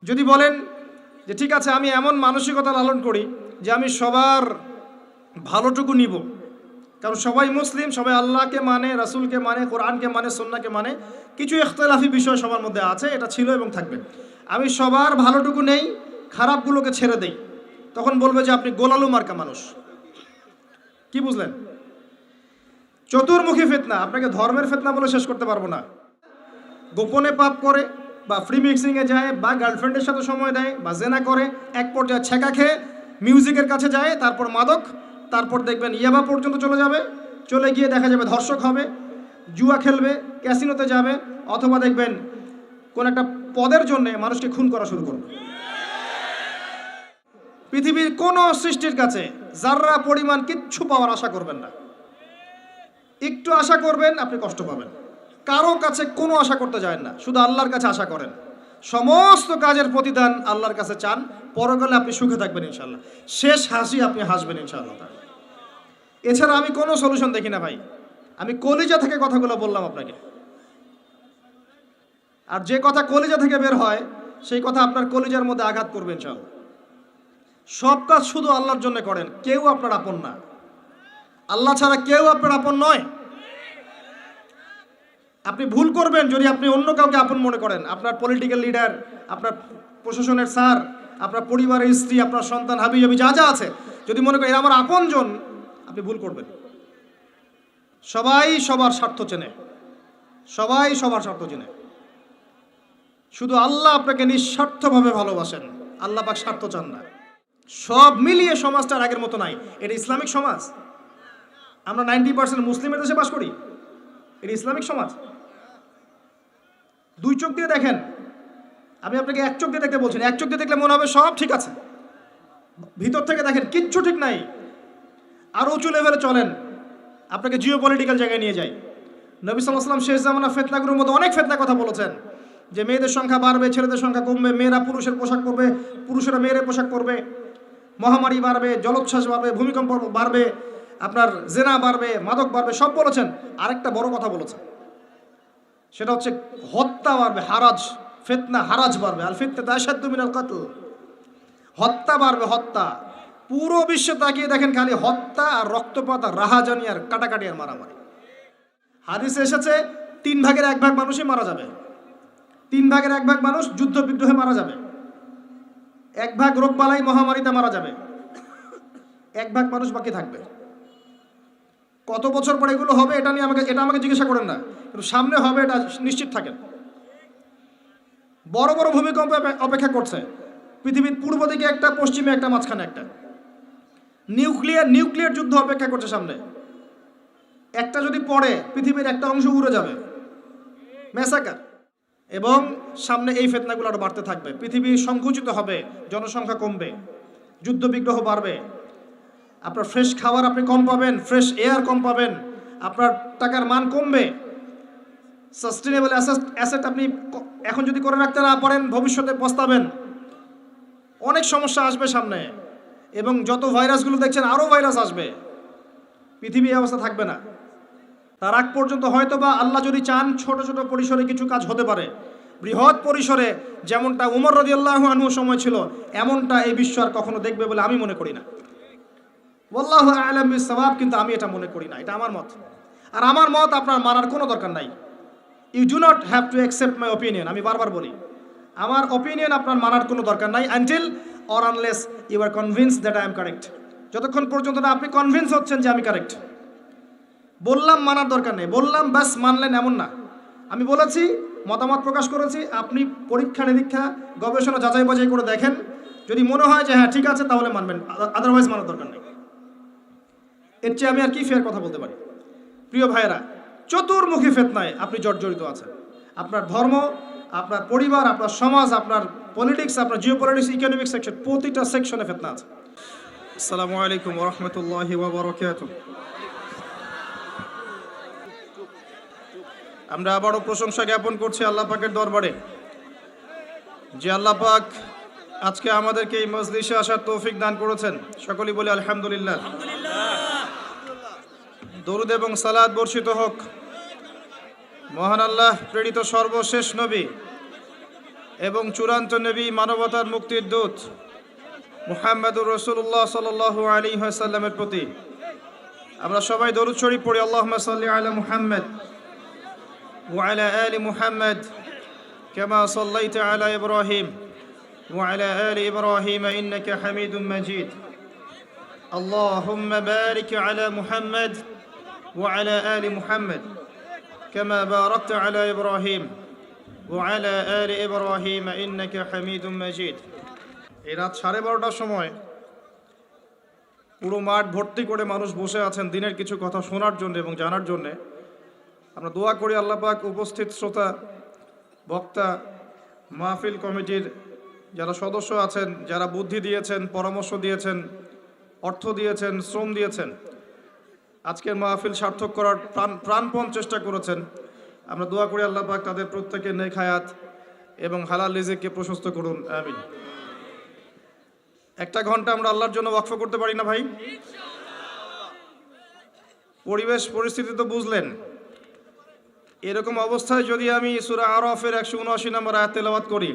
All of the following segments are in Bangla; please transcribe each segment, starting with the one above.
যদি বলেন যে ঠিক আছে আমি এমন মানসিকতা লালন করি যে আমি সবার ভালোটুকু নিব, কারণ সবাই মুসলিম, সবাই আল্লাহকে মানে, রাসূলকে মানে, কোরআনকে মানে, সুন্নাহকে মানে, কিছু ইখতিলাফি বিষয় সবার মধ্যে আছে, এটা ছিল এবং থাকবে, আমি সবার ভালোটুকু নেই, খারাপগুলোকে ছেড়ে দেই, তখন বলবে যে আপনি গোলালু মার্কা মানুষ। কি বুঝলেন? চতুর্মুখী ফিতনা, আপনাকে ধর্মের ফিতনা বলে শেষ করতে পারবো না। গোপনে পাপ করে বা ফ্রি মিক্সিংয়ে যায় বা গার্লফ্রেন্ডের সাথে সময় দেয় বা জেনা করে, এক পর্যায়ে ছেঁকা খেয়ে মিউজিকের কাছে যায়, তারপর মাদক, তারপর দেখবেন ইয়াবা পর্যন্ত চলে যাবে, চলে গিয়ে দেখা যাবে ধর্ষক হবে, জুয়া খেলবে, ক্যাসিনোতে যাবে, অথবা দেখবেন কোন একটা পদের জন্য মানুষকে খুন করা শুরু করবে। পৃথিবীর কোনো সৃষ্টির কাছে যাররা পরিমাণ কিচ্ছু পাওয়ার আশা করবেন না। একটু আশা করবেন আপনি কষ্ট পাবেন। কারো কাছে কোনো আশা করতে যায় না, শুধু আল্লাহর কাছে আশা করেন। সমস্ত কাজের প্রতিদান আল্লাহর কাছে চান, পরকালে আপনি সুখে থাকবেন ইনশাআল্লাহ, শেষ হাসি আপনি হাসবেন ইনশাআল্লাহ। এছাড়া আমি কোনো সলিউশন দেখি না ভাই। আমি কলিজা থেকে কথাগুলো বললাম আপনাকে, আর যে কথা কলিজা থেকে বের হয় সেই কথা আপনার কলিজার মধ্যে আঘাত করবে ইনশাআল্লাহ। সব কাজ শুধু আল্লাহর জন্য করেন, কেউ আপনার আপন না, আল্লাহ ছাড়া কেউ আপনার আপন নয়। আপনি ভুল করবেন যদি আপনি অন্য কাউকে আপন মনে করেন, আপনার পলিটিক্যাল লিডার, আপনার প্রশাসনের স্যার, আপনার পরিবারের স্ত্রী, আপনার সন্তান, হাবি জাবি যা যা আছে, যদি মনে করেন এরা আমার আপনজন, আপনি ভুল করবেন। সবাই সবার স্বার্থ চেনে, সবাই সবার স্বার্থ চেনে, শুধু আল্লাহ আপনাকে নিঃস্বার্থভাবে ভালোবাসেন, আল্লাহ পাক স্বার্থ চান না। সব মিলিয়ে সমাজটার আগের মতো নাই। এটা ইসলামিক সমাজ, আমরা 90% মুসলিমের দেশে বাস করি, এটা ইসলামিক সমাজ। দুই চোখ দিয়ে দেখেন, আমি আপনাকে এক চোখ দিয়ে দেখতে বলছি, এক চোখ দিয়ে দেখলে মনে হবে সব ঠিক আছে, ভিতর থেকে দেখেন কিচ্ছু ঠিক নাই। আরো উঁচু লেভেলে চলেন, আপনাকে জিও পলিটিক্যাল জায়গায় নিয়ে যায়। নবী সাল্লাল্লাহু আলাইহি ওয়াসাল্লাম শেষ জামানা ফিতনাগুলোর মধ্যে অনেক ফিতনা কথা বলেছেন, যে মেয়েদের সংখ্যা বাড়বে, ছেলেদের সংখ্যা কমবে, মেয়েরা পুরুষের পোশাক পরবে, পুরুষেরা মেয়েদের পোশাক পরবে, মহামারী বাড়বে, জলোচ্ছ্বাস বাড়বে, ভূমিকম্প বাড়বে, আপনার জেনা বাড়বে, মাদক বাড়বে, সব বলেছেন। আরেকটা বড় কথা বলেছেন, সেটা হচ্ছে হত্যা বাড়বে, হারাজ, ফিতনা হারাজ বাড়বে, আল ফিতনাতু আশাদ্দু মিনাল কতল, হত্যা বাড়বে, হত্যা। পুরো বিশ্বে তাকিয়ে দেখেন খালি হত্যা আর রক্তপাত আর রাহাজানি আর কাটাকাটি আর মারামারি। হাদিসে এসেছে 3 ভাগের 1 ভাগ মানুষই মারা যাবে, 3 ভাগের 1 ভাগ মানুষ যুদ্ধ বিগ্রহে মারা যাবে, 1 ভাগ রোগবালাই মহামারীতে মারা যাবে, 1 ভাগ মানুষ বাকি থাকবে। কত বছর পরে এগুলো হবে এটা আমাকে জিজ্ঞাসা করেন না, কিন্তু সামনে হবে এটা নিশ্চিত থাকেন। বড় বড় ভূমিকম্প অপেক্ষা করছে পৃথিবীর পূর্ব দিকে একটা, পশ্চিমে একটা, মাঝখানে একটা। নিউক্লিয়ার যুদ্ধ অপেক্ষা করছে সামনে। একটা যদি পড়ে পৃথিবীর একটা অংশ উড়ে যাবে, ম্যাসাকার। এবং সামনে এই ফিতনাগুলো আরো বাড়তে থাকবে, পৃথিবী সংকুচিত হবে, জনসংখ্যা কমবে, যুদ্ধ বিগ্রহ বাড়বে, আপনার ফ্রেশ খাবার আপনি কম পাবেন, ফ্রেশ এয়ার কম পাবেন, আপনার টাকার মান কমবে, সাস্টেনেবল অ্যাসেট আপনি এখন যদি করে রাখতে না পারেন ভবিষ্যতে পস্তাবেন। অনেক সমস্যা আসবে সামনে, এবং যত ভাইরাসগুলো দেখছেন আরও ভাইরাস আসবে, পৃথিবী এই অবস্থা থাকবে না। তার আগ পর্যন্ত হয়তো বা আল্লাহ যদি চান ছোট ছোট পরিসরে কিছু কাজ হতে পারে, বৃহৎ পরিসরে যেমনটা উমর রাদিয়াল্লাহু আনহু সময় ছিল, এমনটা এই বিশ্ব আর কখনো দেখবে বলে আমি মনে করি না। ওয়াল্লাহু আ'লাম বিস-সাওয়াব, কিন্তু আমি এটা মনে করি না, এটা আমার মত। আর আমার মত আপনার মানার কোনো দরকার নাই। You do not have to accept my opinion. আমি বারবার বলি, আমার ওপিনিয়ন আপনার মানার কোনো দরকার নাই, until or unless you are convinced that I am correct. যতক্ষণ পর্যন্ত না আপনি কনভিন্স হচ্ছেন যে আমি কারেক্ট। বললাম মানার দরকার নেই, বললাম ব্যাস মানলেন এমন না। আমি বলেছি, মতামত প্রকাশ করেছি, আপনি পরীক্ষা নিরীক্ষা গবেষণা যাচাই বাছাই করে দেখেন, যদি মনে হয় যে হ্যাঁ ঠিক আছে তাহলে মানবেন, আদারওয়াইজ মানার দরকার নেই। এর চেয়ে আমি আর কি ফেয়ার কথা বলতে পারি? প্রিয় ভাইয়েরা, চতুর্মুখী ফিতনায় আপনি জর্জরিত আছেন। আপনার ধর্ম, আপনার পরিবার, আপনার সমাজ, আপনার পলিটিক্স, আপনার জিওপলিটিক্স, ইকোনমিক সেকশন, প্রতিটা সেকশনে ফিতনা আছে। আসসালামু আলাইকুম ওয়া রাহমাতুল্লাহি ওয়া বারাকাতুহু। আমরা আবারও প্রশংসা জ্ঞাপন করছি আল্লাহ পাকের দরবারে, যে আল্লাহ পাক আজকে আমাদেরকে এই মজলিসে আসার তৌফিক দান করেছেন। সকলেই বলে আলহামদুলিল্লাহ। দরুদ এবং সালাত বর্ষিত হোক মহান আল্লাহ প্রেরিত সর্বশেষ নবী এবং চূড়ান্ত নবী মানবতার মুক্তির দূত মুহাম্মদুর রাসূলুল্লাহ সাল্লাল্লাহু আলাইহি ওয়াসাল্লামের প্রতি আমরা সবাই দরুদ শরীফ পড়ি। আল্লাহুম্মা সাল্লি আলা মুহাম্মদ ওয়া আলা আলি মুহাম্মদ কামা সাল্লাইতা আলা ইব্রাহিম ওয়া আলা আলি ইব্রাহিম ইন্নাকা হামিদুম মাজিদ। আল্লাহুম্মা বারিক আলা মুহাম্মদ ওয়া আলা আলি মুহাম্মদ কামা বারাকতা আলা ইব্রাহিম ওয়া আলা আলি ইব্রাহিম ইন্নাকা হামিদুম মাজিদ। এই রাত 12:30টার সময় পুরো মাঠ ভর্তি করে মানুষ বসে আছেন দিনের কিছু কথা শোনার জন্য এবং জানার জন্যে। আমরা দোয়া করি আল্লাহ পাক উপস্থিত শ্রোতা, বক্তা, মাহফিল কমিটির যারা সদস্য আছেন, যারা বুদ্ধি দিয়েছেন, পরামর্শ দিয়েছেন, অর্থ দিয়েছেন, শ্রম দিয়েছেন, আজকের মাহফিল সার্থক করার প্রাণপণ চেষ্টা করেছেন, আমরা দোয়া করি আল্লাহ পাক তাদের প্রত্যেকের নেক হায়াত এবং হালাল রিজিককে প্রশস্ত করুন, আমিন। একটা ঘন্টা আমরা আল্লাহর জন্য ওয়াকফ করতে পারি না ভাই? পরিবেশ পরিস্থিতি তো বুঝলেন। এরকম অবস্থায় যদি আমি সূরা আরাফের 179 নম্বর আয়াত তেলাওয়াত করি,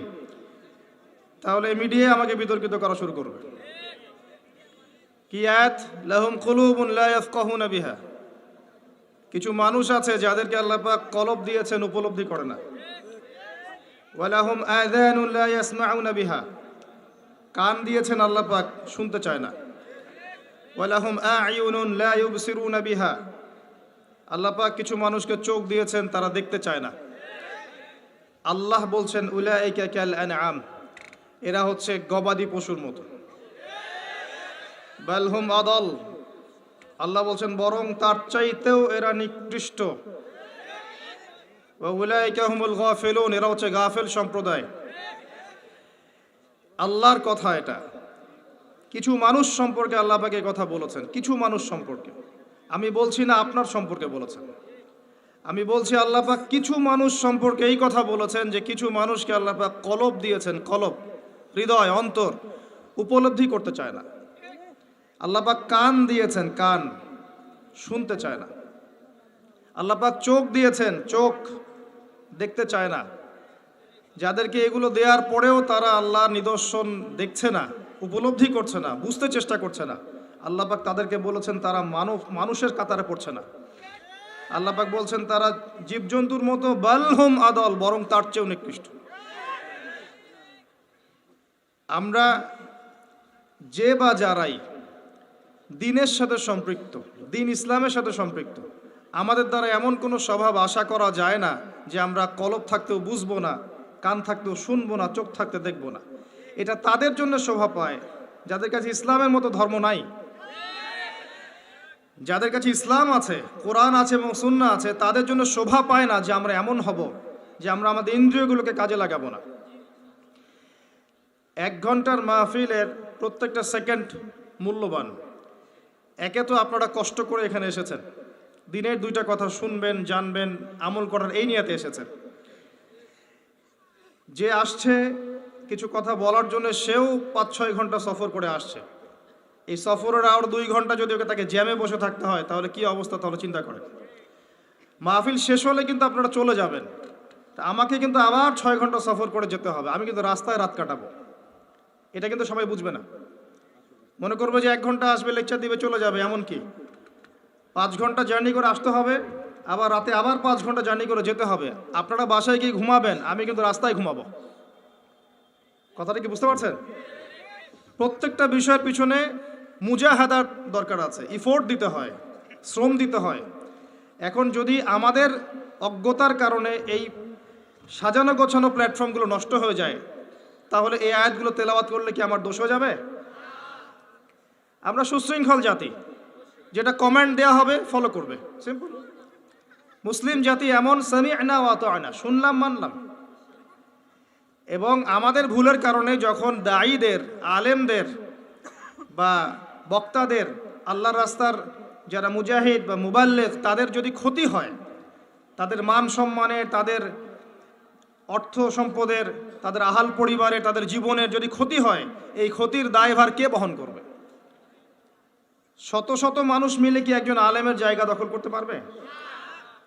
তাহলে মিডিয়া আমাকে বিতর্কিত করা শুরু করবে। কি আয়াত? লাহুম কুলুবুন লা ইয়াফকাহুনা বিহা। কিছু মানুষ আছে যাদেরকে আল্লাহ পাক কলব দিয়েছেন, উপলব্ধি করে না। ওয়া লাহুম আযানুন লা ইয়াসমাউনা বিহা। কান দিয়েছেন আল্লাহ পাক, শুনতে চায় না। ওয়া লাহুম আ'য়ুনুন লা ইউবসিরুনা বিহা। আল্লাহ পাক কিছু মানুষকে চোখ দিয়েছেন, তারা দেখতে চায় না। আল্লাহ বলছেন উলাইকা কাল আনআম, এরা হচ্ছে গবাদি পশুর মতো। বাল হুম আদাল, আল্লাহ বলছেন বরং তার চাইতেও এরা নিকৃষ্ট। ওয়া উলাইকা হুমুল গাফিলুন, এরা হচ্ছে গাফেল সম্প্রদায়। আল্লাহর কথা এটা। কিছু মানুষ সম্পর্কে আল্লাহ পাক এই কথা বলেছেন, কিছু মানুষ সম্পর্কে। আমি বলছি না আপনার সম্পর্কে বলেছেন, আমি বলছি আল্লাহ পাক কিছু মানুষ সম্পর্কে এই কথা বলেছেন যে কিছু মানুষকে আল্লাহ পাক কলব দিয়েছেন, কলব, হৃদয়, অন্তর, উপলব্ধি করতে চায় না। আল্লাহ পাক কান দিয়েছেন, কান, শুনতে চায় না। আল্লাহ পাক চোখ দিয়েছেন, চোখ, দেখতে চায় না। যাদেরকে এগুলো দেওয়ার পরেও তারা আল্লাহর নিদর্শন দেখছে না, উপলব্ধি করছে না, বুঝতে চেষ্টা করছে না, আল্লাহ পাক তাদেরকে বলেছেন তারা মানুষের কাতারে পড়ছে না। আল্লাহ পাক বলছেন তারা জীবজন্তুর মতো, বাল হুম আদল, বরং তার চেয়েও নিকৃষ্ট। আমরা যে বা যারাই দিনের সাথে সম্পৃক্ত, দিন ইসলামের সাথে সম্পৃক্ত, আমাদের দ্বারা এমন কোনো স্বভাব আশা করা যায় না যে আমরা কলব থাকতেও বুঝবো না, কান থাকতেও শুনবো না, চোখ থাকতে দেখবো না। এটা তাদের জন্য শোভা পায় যাদের কাছে ইসলামের মতো ধর্ম নাই। যাদের কাছে ইসলাম আছে, কোরআন আছে এবং সুন্নাহ আছে, তাদের জন্য শোভা পায় না যে আমরা এমন হব যে আমরা আমাদের ইন্দ্রিয়গুলোকে কাজে লাগাবো না। 1 ঘন্টার মাহফিলের প্রত্যেকটা সেকেন্ড মূল্যবান। একে তো আপনারা কষ্ট করে এখানে এসেছেন, দিনের 2টা কথা শুনবেন, জানবেন, আমল করার এই নিয়তে এসেছেন। যে আসছে কিছু কথা বলার জন্য, সেও 5-6 ঘন্টা সফর করে আসছে। এই সফরের আর 2 ঘন্টা যদি ওকে তাকে জ্যামে বসে থাকতে হয়, তাহলে কি অবস্থা? তাহলে চিন্তা করেন। মাহফিল শেষ হলে কিন্তু আপনারা চলে যাবেন, তা আমাকে কিন্তু আবার 6 ঘন্টা সফর করে যেতে হবে। আমি কিন্তু রাস্তায় রাত কাটাবো, এটা কিন্তু সবাই বুঝবে না। মনে করবে যে 1 ঘন্টা আসবে, লেকচার দিবে, চলে যাবে। এমন কি 5 ঘন্টা জার্নি করে আসতে হবে, আবার রাতে আবার 5 ঘন্টা জার্নি করে যেতে হবে। আপনারা বাসায় গিয়ে ঘুমাবেন, আমি কিন্তু রাস্তায় ঘুমাবো। কথাটা কি বুঝতে পারছেন? প্রত্যেকটা বিষয়ের পিছনে মুজাহাদার দরকার আছে, ইফোর্ট দিতে হয়, শ্রম দিতে হয়। এখন যদি আমাদের অজ্ঞতার কারণে এই সাজানো গোছানো প্ল্যাটফর্মগুলো নষ্ট হয়ে যায়, তাহলে এই আয়াতগুলো তেলাওয়াত করলে কি আমার দোষ হয়ে যাবে? আমরা সুশৃঙ্খল জাতি, যেটা কমেন্ট দেওয়া হবে ফলো করবে, সিম্পল। মুসলিম জাতি এমন, সামি'না ওয়া আতা'না, শুনলাম মানলাম। এবং আমাদের ভুলের কারণে যখন দায়ীদের, আলেমদের বা বক্তাদের, আল্লাহর রাস্তার যারা মুজাহিদ বা মুবাল্লিগ, তাদের যদি ক্ষতি হয়, তাদের মান সম্মানের, তাদের অর্থ সম্পদের, তাদের আহাল পরিবারের, তাদের জীবনের যদি ক্ষতি হয়, এই ক্ষতির দায়ভার কে বহন করবে? শত শত মানুষ মিলে কি একজন আলেমের জায়গা দখল করতে পারবে?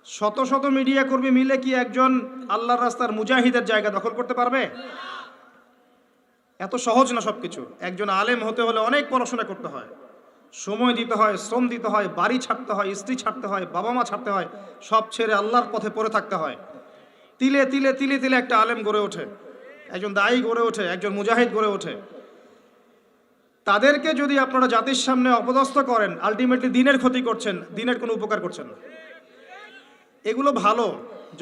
শত শত মিডিয়া কর্মী মিলে কি একজন আল্লাহর রাস্তার মুজাহিদের জায়গা দখল করতে পারবে? এত সহজ না সবকিছু। একজন আলেম হতে হলে অনেক পড়াশোনা করতে হয়, সময় দিতে হয়, শ্রম দিতে হয়, বাড়ি ছাড়তে হয়, স্ত্রী ছাড়তে হয়, বাবা মা ছাড়তে হয়, সব ছেড়ে আল্লাহর পথে পড়ে থাকতে হয়। তিলে তিলে তিলে তিলে একটা আলেম গড়ে ওঠে, একজন দায়ী গড়ে ওঠে, একজন মুজাহিদ গড়ে ওঠে। তাদেরকে যদি আপনারা জাতির সামনে অপদস্থ করেন, আলটিমেটলি দিনের ক্ষতি করছেন, দিনের কোনো উপকার করছেন না। এগুলো ভালো,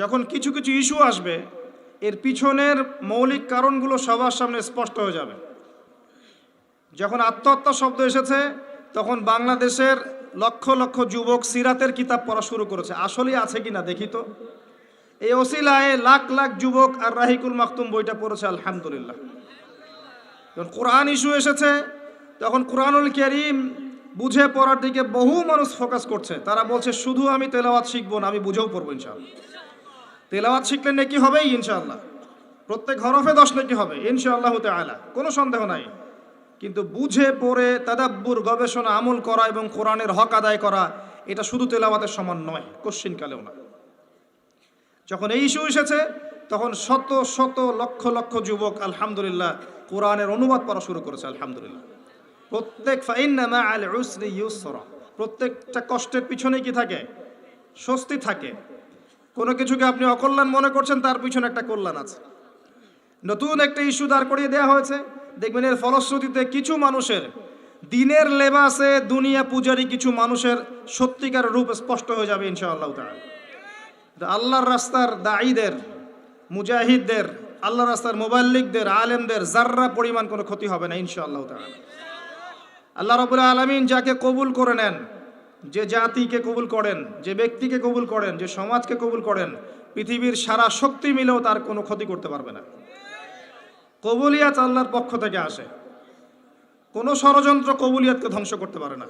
যখন কিছু কিছু ইস্যু আসবে এর পিছনের মৌলিক কারণগুলো সবার সামনে স্পষ্ট হয়ে যাবে। যখন আত্মহত্যা শব্দ এসেছে তখন বাংলাদেশের লক্ষ লক্ষ যুবক সিরাতের কিতাব পড়া শুরু করেছে, আসলে আছে কিনা দেখি তো। এই ওসিলায় লাখ লাখ যুবক আর রাহিকুল মাকতুম বইটা পড়েছে, আলহামদুলিল্লাহ। যখন কোরআন ইস্যু এসেছে তখন কোরআনুল কারীম বুঝে পড়ার দিকে বহু মানুষ ফোকাস করছে। তারা বলছে শুধু আমি তেলাওয়াত শিখবো না, আমি বুঝেও পড়বো ইনশাআল্লাহ। তেলাওয়াত শিখলে নেকি হবেই ইনশাআল্লাহ, প্রত্যেক হরফে 10 নেকি হবে ইনশাআল্লাহ তাআলা, কোনো সন্দেহ নাই। কিন্তু বুঝে পড়ে তাদাব্বুর, গবেষণা, আমল করা এবং কোরআনের হক আদায় করা, এটা শুধু তেলাওয়াতের সমান নয়, কোশ্চিনকালেও না। যখন এই ইস্যু এসেছে তখন শত শত লক্ষ লক্ষ যুবক আলহামদুলিল্লাহ কোরআনের অনুবাদ পড়া শুরু করেছে, আলহামদুলিল্লাহ। প্রত্যেক ফাইন্না মাআল উসরি ইউসরা, প্রত্যেকটা কষ্টের পিছনে কি থাকে? স্বস্তি থাকে। কোনো কিছুকে আপনি অকল্যাণ মনে করছেন, তার পিছনে একটা কল্যাণ আছে। নতুন একটা ইস্যু দাঁড় করিয়ে দেওয়া হয়েছে, দেখবেন এর ফলশ্রুতিতে কিছু মানুষের দিনের লেবাসে দুনিয়া পূজারী কিছু মানুষের সত্যিকার রূপ স্পষ্ট হয়ে যাবে ইনশাআল্লাহ তাআলা। আল্লাহর রাস্তার দাঈদের, মুজাহিদদের, আল্লাহর রাস্তার মুবাল্লিগদের, আলেমদের যাররা পরিমাণ কোনো ক্ষতি হবে না ইনশাআল্লাহ তাআলা। আল্লাহ রাব্বুল আলামিন যাকে কবুল করে নেন, যে জাতিকে কবুল করেন, যে ব্যক্তিকে কবুল করেন, যে সমাজকে কবুল করেন, পৃথিবীর সারা শক্তি মিলেও তার কোনো ক্ষতি করতে পারবে না। কবুলিয়াত আল্লাহর পক্ষ থেকে আসে, কোনো ষড়যন্ত্র কবুলিয়াতকে ধ্বংস করতে পারে না।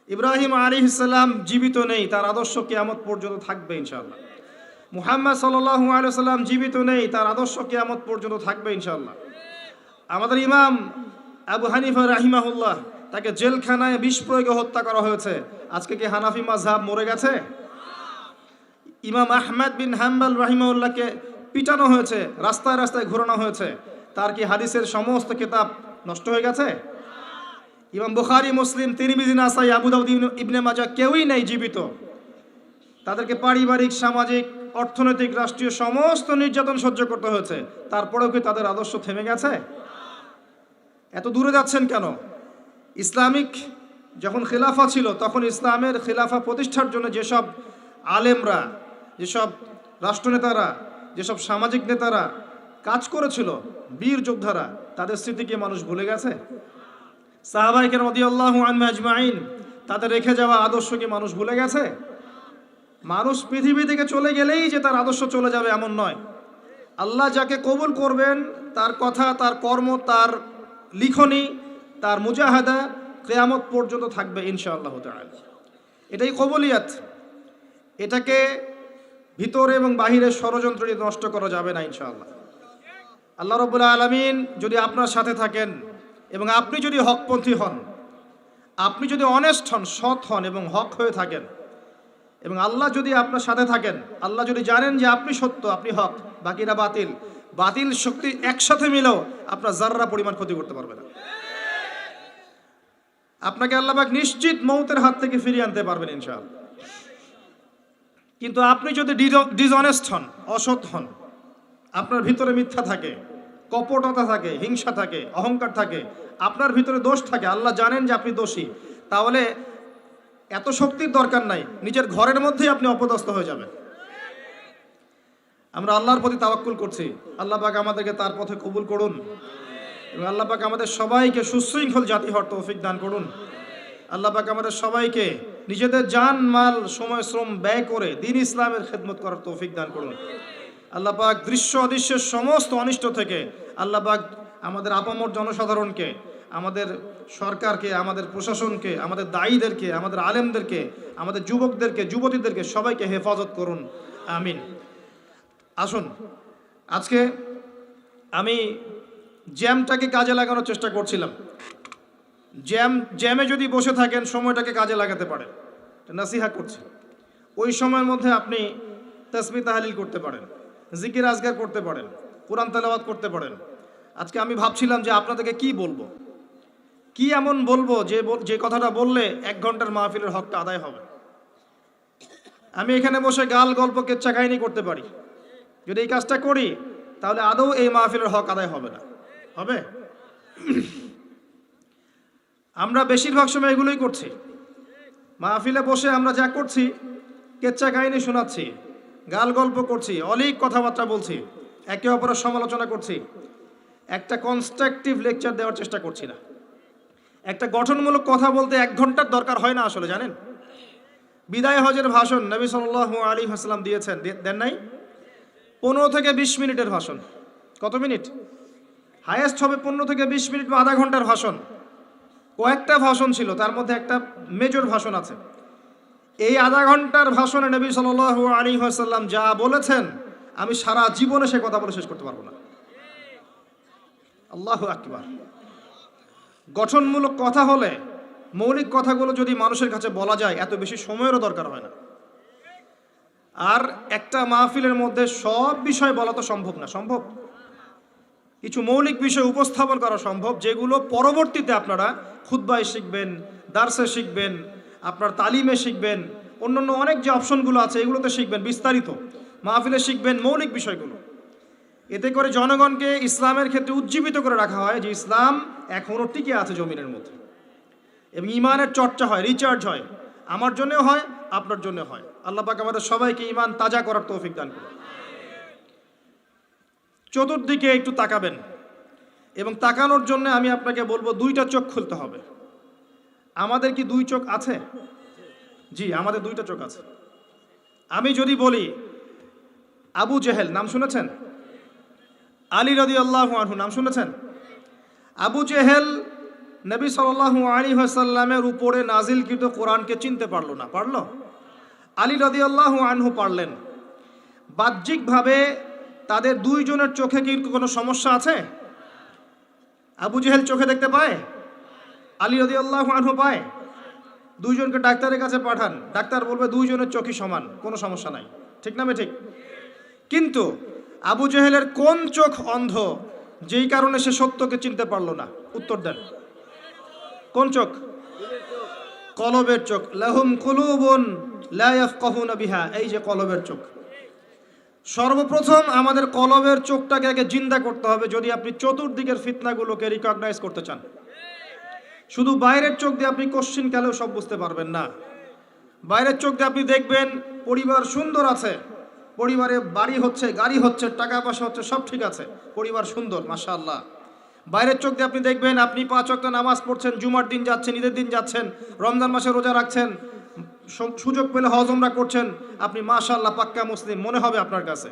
ইব্রাহিম আলাইহিস সালাম জীবিত নেই, তার আদর্শ কিয়ামত পর্যন্ত থাকবে ইনশাআল্লাহ। মুহাম্মদ সাল্লাল্লাহু আলাইহি ওয়াসাল্লাম জীবিত নেই, তার আদর্শ কিয়ামত পর্যন্ত থাকবে ইনশাআল্লাহ। আমাদের ইমাম আবু হানিফা রাহিমাহুল্লাহ, তাকে জেলখানায় বিষ প্রয়োগে হত্যা করা হয়েছে। আজকে কি হানাফি মাযহাব মরে গেছে? ইমাম আহমদ বিন হাম্বল রাহিমাহুল্লাহকে পিটানো হয়েছে, রাস্তায় রাস্তায় ঘোরানো হয়েছে। তার কি হাদিসের সমস্ত কিতাব নষ্ট হয়ে গেছে? ইমাম বুখারী, মুসলিম, তিরমিজি, নাসাই, আবু দাউদ, ইবনে মাজাহ কেউই নেই জীবিত। তাদেরকে পারিবারিক, সামাজিক, অর্থনৈতিক, রাষ্ট্রীয় সমস্ত নির্যাতন সহ্য করতে হয়েছে। তারপরেও কি তাদের আদর্শ থেমে গেছে? এত দূরে যাচ্ছেন কেন? ইসলামিক যখন খিলাফা ছিল তখন ইসলামের খিলাফা প্রতিষ্ঠার জন্য যেসব আলেমরা, যেসব রাষ্ট্রনেতারা, যেসব সামাজিক নেতারা কাজ করেছিল, বীর যোদ্ধারা, তাদের স্মৃতিকে মানুষ ভুলে গেছে? সাহাবায়ে কেরাম রাদিয়াল্লাহু আনহুম আজমাইন, তাদের রেখে যাওয়া আদর্শকে মানুষ ভুলে গেছে? মানুষ পৃথিবী থেকে চলে গেলেই যে তার আদর্শ চলে যাবে এমন নয়। আল্লাহ যাকে কবুল করবেন তার কথা, তার কর্ম, তার লিখনি, তার মুজাহাদা কিয়ামত পর্যন্ত থাকবে ইনশাআল্লাহ তাআলা। এটাই কবুলিয়াত। এটাকে ভিতরে এবং বাহিরে ষড়যন্ত্র দিয়ে নষ্ট করা যাবে না ইনশাআল্লাহ। আল্লাহ রাব্বুল আলামিন যদি আপনার সাথে থাকেন এবং আপনি যদি হকপন্থী হন, আপনি যদি অনেস্ট হন, সৎ হন এবং হক হয়ে থাকেন, এবং আল্লাহ যদি আপনার সাথে থাকেন, আল্লাহ যদি জানেন যে আপনি সত্য, আপনি হক, বাকিরা বাতিল, বাতিল শক্তি একসাথে মিলেও আপনার যাররা পরিমাণ ক্ষতি করতে পারবে না। আপনাকে আল্লাহ পাক নিশ্চিত মৌতের হাত থেকে ফিরিয়ে আনতে পারবেন ইনশাআল্লাহ। কিন্তু আপনি যদি ডিসঅনেস্ট হন, অসৎ হন, আপনার ভিতরে মিথ্যা থাকে, কপটতা থাকে, হিংসা থাকে, অহংকার থাকে, আপনার ভিতরে দোষ থাকে, আল্লাহ জানেন যে আপনি দোষী, তাহলে এত শক্তির দরকার নাই, নিজের ঘরের মধ্যেই আপনি অপদস্থ হয়ে যাবেন। আমরা আল্লাহর প্রতি তাওয়াক্কুল করছি, আল্লাহ পাক আমাদেরকে তার পথে কবুল করুন এবং আল্লাহ পাক আমাদের সবাইকে সুশৃঙ্খল জাতি হওয়ার তৌফিক দান করুন। আল্লাহ পাক আমাদের সবাইকে নিজেদের জান, মাল, সময়, শ্রম ব্যয় করে দ্বীন ইসলামের খেদমত করার তৌফিক দান করুন। আল্লাহ পাক দৃশ্য অদৃশ্যের সমস্ত অনিষ্ট থেকে আল্লাহ পাক আমাদের আপামর জনসাধারণকে, আমাদের সরকারকে, আমাদের প্রশাসনকে, আমাদের দায়ীদেরকে, আমাদের আলেমদেরকে, আমাদের যুবকদেরকে, যুবতীদেরকে সবাইকে হেফাজত করুন, আমিন। আসুন, আজকে আমি জ্যামটাকে কাজে লাগানোর চেষ্টা করছিলাম। জ্যামে যদি বসে থাকেন সময়টাকে কাজে লাগাতে পারে, নাসিহা করছি। ওই সময়ের মধ্যে আপনি তাসবিহ তাহলিল করতে পারেন, জিকির আজগার করতে পারেন, কোরআন তেলাওয়াত করতে পারেন। আজকে আমি ভাবছিলাম যে আপনাদেরকে কি বলবো, কি এমন বলবো যে কথাটা বললে 1 ঘন্টার মাহফিলের হকটা আদায় হবে। আমি এখানে বসে গাল গল্প কেচ্চা কাহিনী করতে পারি, যদি এই কাজটা করি তাহলে আদৌ এই মাহফিলের হক আদায় হবে না। হবে? আমরা বেশিরভাগ সময় এগুলোই করছি। মাহফিলে বসে আমরা যা করছি, কেচ্চা কাহিনী শোনাচ্ছি, গাল গল্প করছি, অলিক কথাবার্তা বলছি, একে অপরের সমালোচনা করছি, একটা কনস্ট্রাকটিভ লেকচার দেওয়ার চেষ্টা করছি না। একটা গঠনমূলক কথা বলতে 1 ঘন্টার দরকার হয় না আসলে, জানেন? বিদায় হজের ভাষণ নবী সাল্লাল্লাহু আলাইহি ওয়াসাল্লাম দিয়েছেন, দেন নাই? 15 থেকে 20 মিনিটের ভাষণ। কত মিনিট? হায়েস্ট হবে 15 থেকে 20 মিনিট বা আধা ঘন্টার ভাষণ। কয়েকটা ভাষণ ছিল, তার মধ্যে একটা মেজর ভাষণ আছে। এই আধা ঘন্টার ভাষণে নবী সাল্লাল্লাহু আলাইহি ওয়াসাল্লাম যা বলেছেন, আমি সারা জীবনে সে কথা বলে শেষ করতে পারবো না। আল্লাহু আকবার। গঠনমূলক কথা হলে, মৌলিক কথাগুলো যদি মানুষের কাছে বলা যায়, এত বেশি সময়েরও দরকার হয় না। আর একটা মাহফিলের মধ্যে সব বিষয় বলা তো সম্ভব না। সম্ভব? কিছু মৌলিক বিষয় উপস্থাপন করা সম্ভব, যেগুলো পরবর্তীতে আপনারা খুতবায় শিখবেন, দার্সে শিখবেন, আপনার তালিমে শিখবেন, অন্যান্য অনেক যে অপশনগুলো আছে এগুলোতে শিখবেন, বিস্তারিত মাহফিলে শিখবেন মৌলিক বিষয়গুলো। এতে করে জনগণকে ইসলামের ক্ষেত্রে উজ্জীবিত করে রাখা হয় যে ইসলাম এখনও টিকে আছে জমিনের মধ্যে, এবং ইমানের চর্চা হয়, রিচার্জ হয়। আমার জন্যও হয়, আপনার জন্য হয়। আল্লাহ পাক আমাদের সবাইকে ইমান তাজা করার তৌফিক দান করুন। চতুর্দিকে একটু তাকাবেন, এবং তাকানোর জন্য আমি আপনাকে বলবো 2টা চোখ খুলতে হবে। আমাদের কি 2 চোখ আছে? জি, আমাদের 2টা চোখ আছে। আমি যদি বলি আবু জেহেল, নাম শুনেছেন? আলী রাদিয়াল্লাহু আনহু, নাম শুনেছেন? আবু জেহেল নবী সাল্লাল্লাহু আলাইহি ওয়াসাল্লামের উপরে নাজিলকৃত কোরআনকে চিনতে পারলো না। পারলো? আলী রাদিয়াল্লাহু আনহু পারলেন। বাহ্যিকভাবে তাদের 2 জনের চোখে কি কোনো সমস্যা আছে? আবু জেহেল চোখে দেখতে পায়, আলী রাদিয়াল্লাহু আনহু পায়। 2 জনকে ডাক্তারের কাছে পাঠান, ডাক্তার বলবে 2 জনের চোখই সমান, কোনো সমস্যা নাই। ঠিক না ঠিক? কিন্তু আবু জেহেলের কোন চোখ অন্ধ, যেই কারণে সে সত্যকে চিনতে পারলো না? উত্তর দেন। কোন চোখ? কলবের চোখ। লাহুম কুলুবুন লা ইয়াফকাহুনা বিহা, এই যে কলবের চোখ। সর্বপ্রথম আমাদের কলবের চোখটাকে আগে জিন্দা করতে হবে, যদি আপনি চতুর্দিকের ফিতনাগুলোকে রিকগনাইজ করতে চান। শুধু বাইরের চোখ দিয়ে আপনি কোশ্চিন কালেও সব বুঝতে পারবেন না। বাইরের চোখ দিয়ে আপনি দেখবেন পরিবার সুন্দর আছে, পরিবারে বাড়ি হচ্ছে, গাড়ি হচ্ছে, টাকা পয়সা হচ্ছে, সব ঠিক আছে, পরিবার সুন্দর, মাশাআল্লাহ। বাইরের চোখ দিয়ে আপনি দেখবেন আপনি 5 ওয়াক্ত নামাজ পড়ছেন, জুমার দিন যাচ্ছেন, ঈদের দিন যাচ্ছেন, রমজান মাসে রোজা রাখছেন, সুযোগ পেলে হজ উমরা করছেন, আপনি মাশাআল্লাহ পাক্কা মুসলিম মনে হবে আপনার কাছে।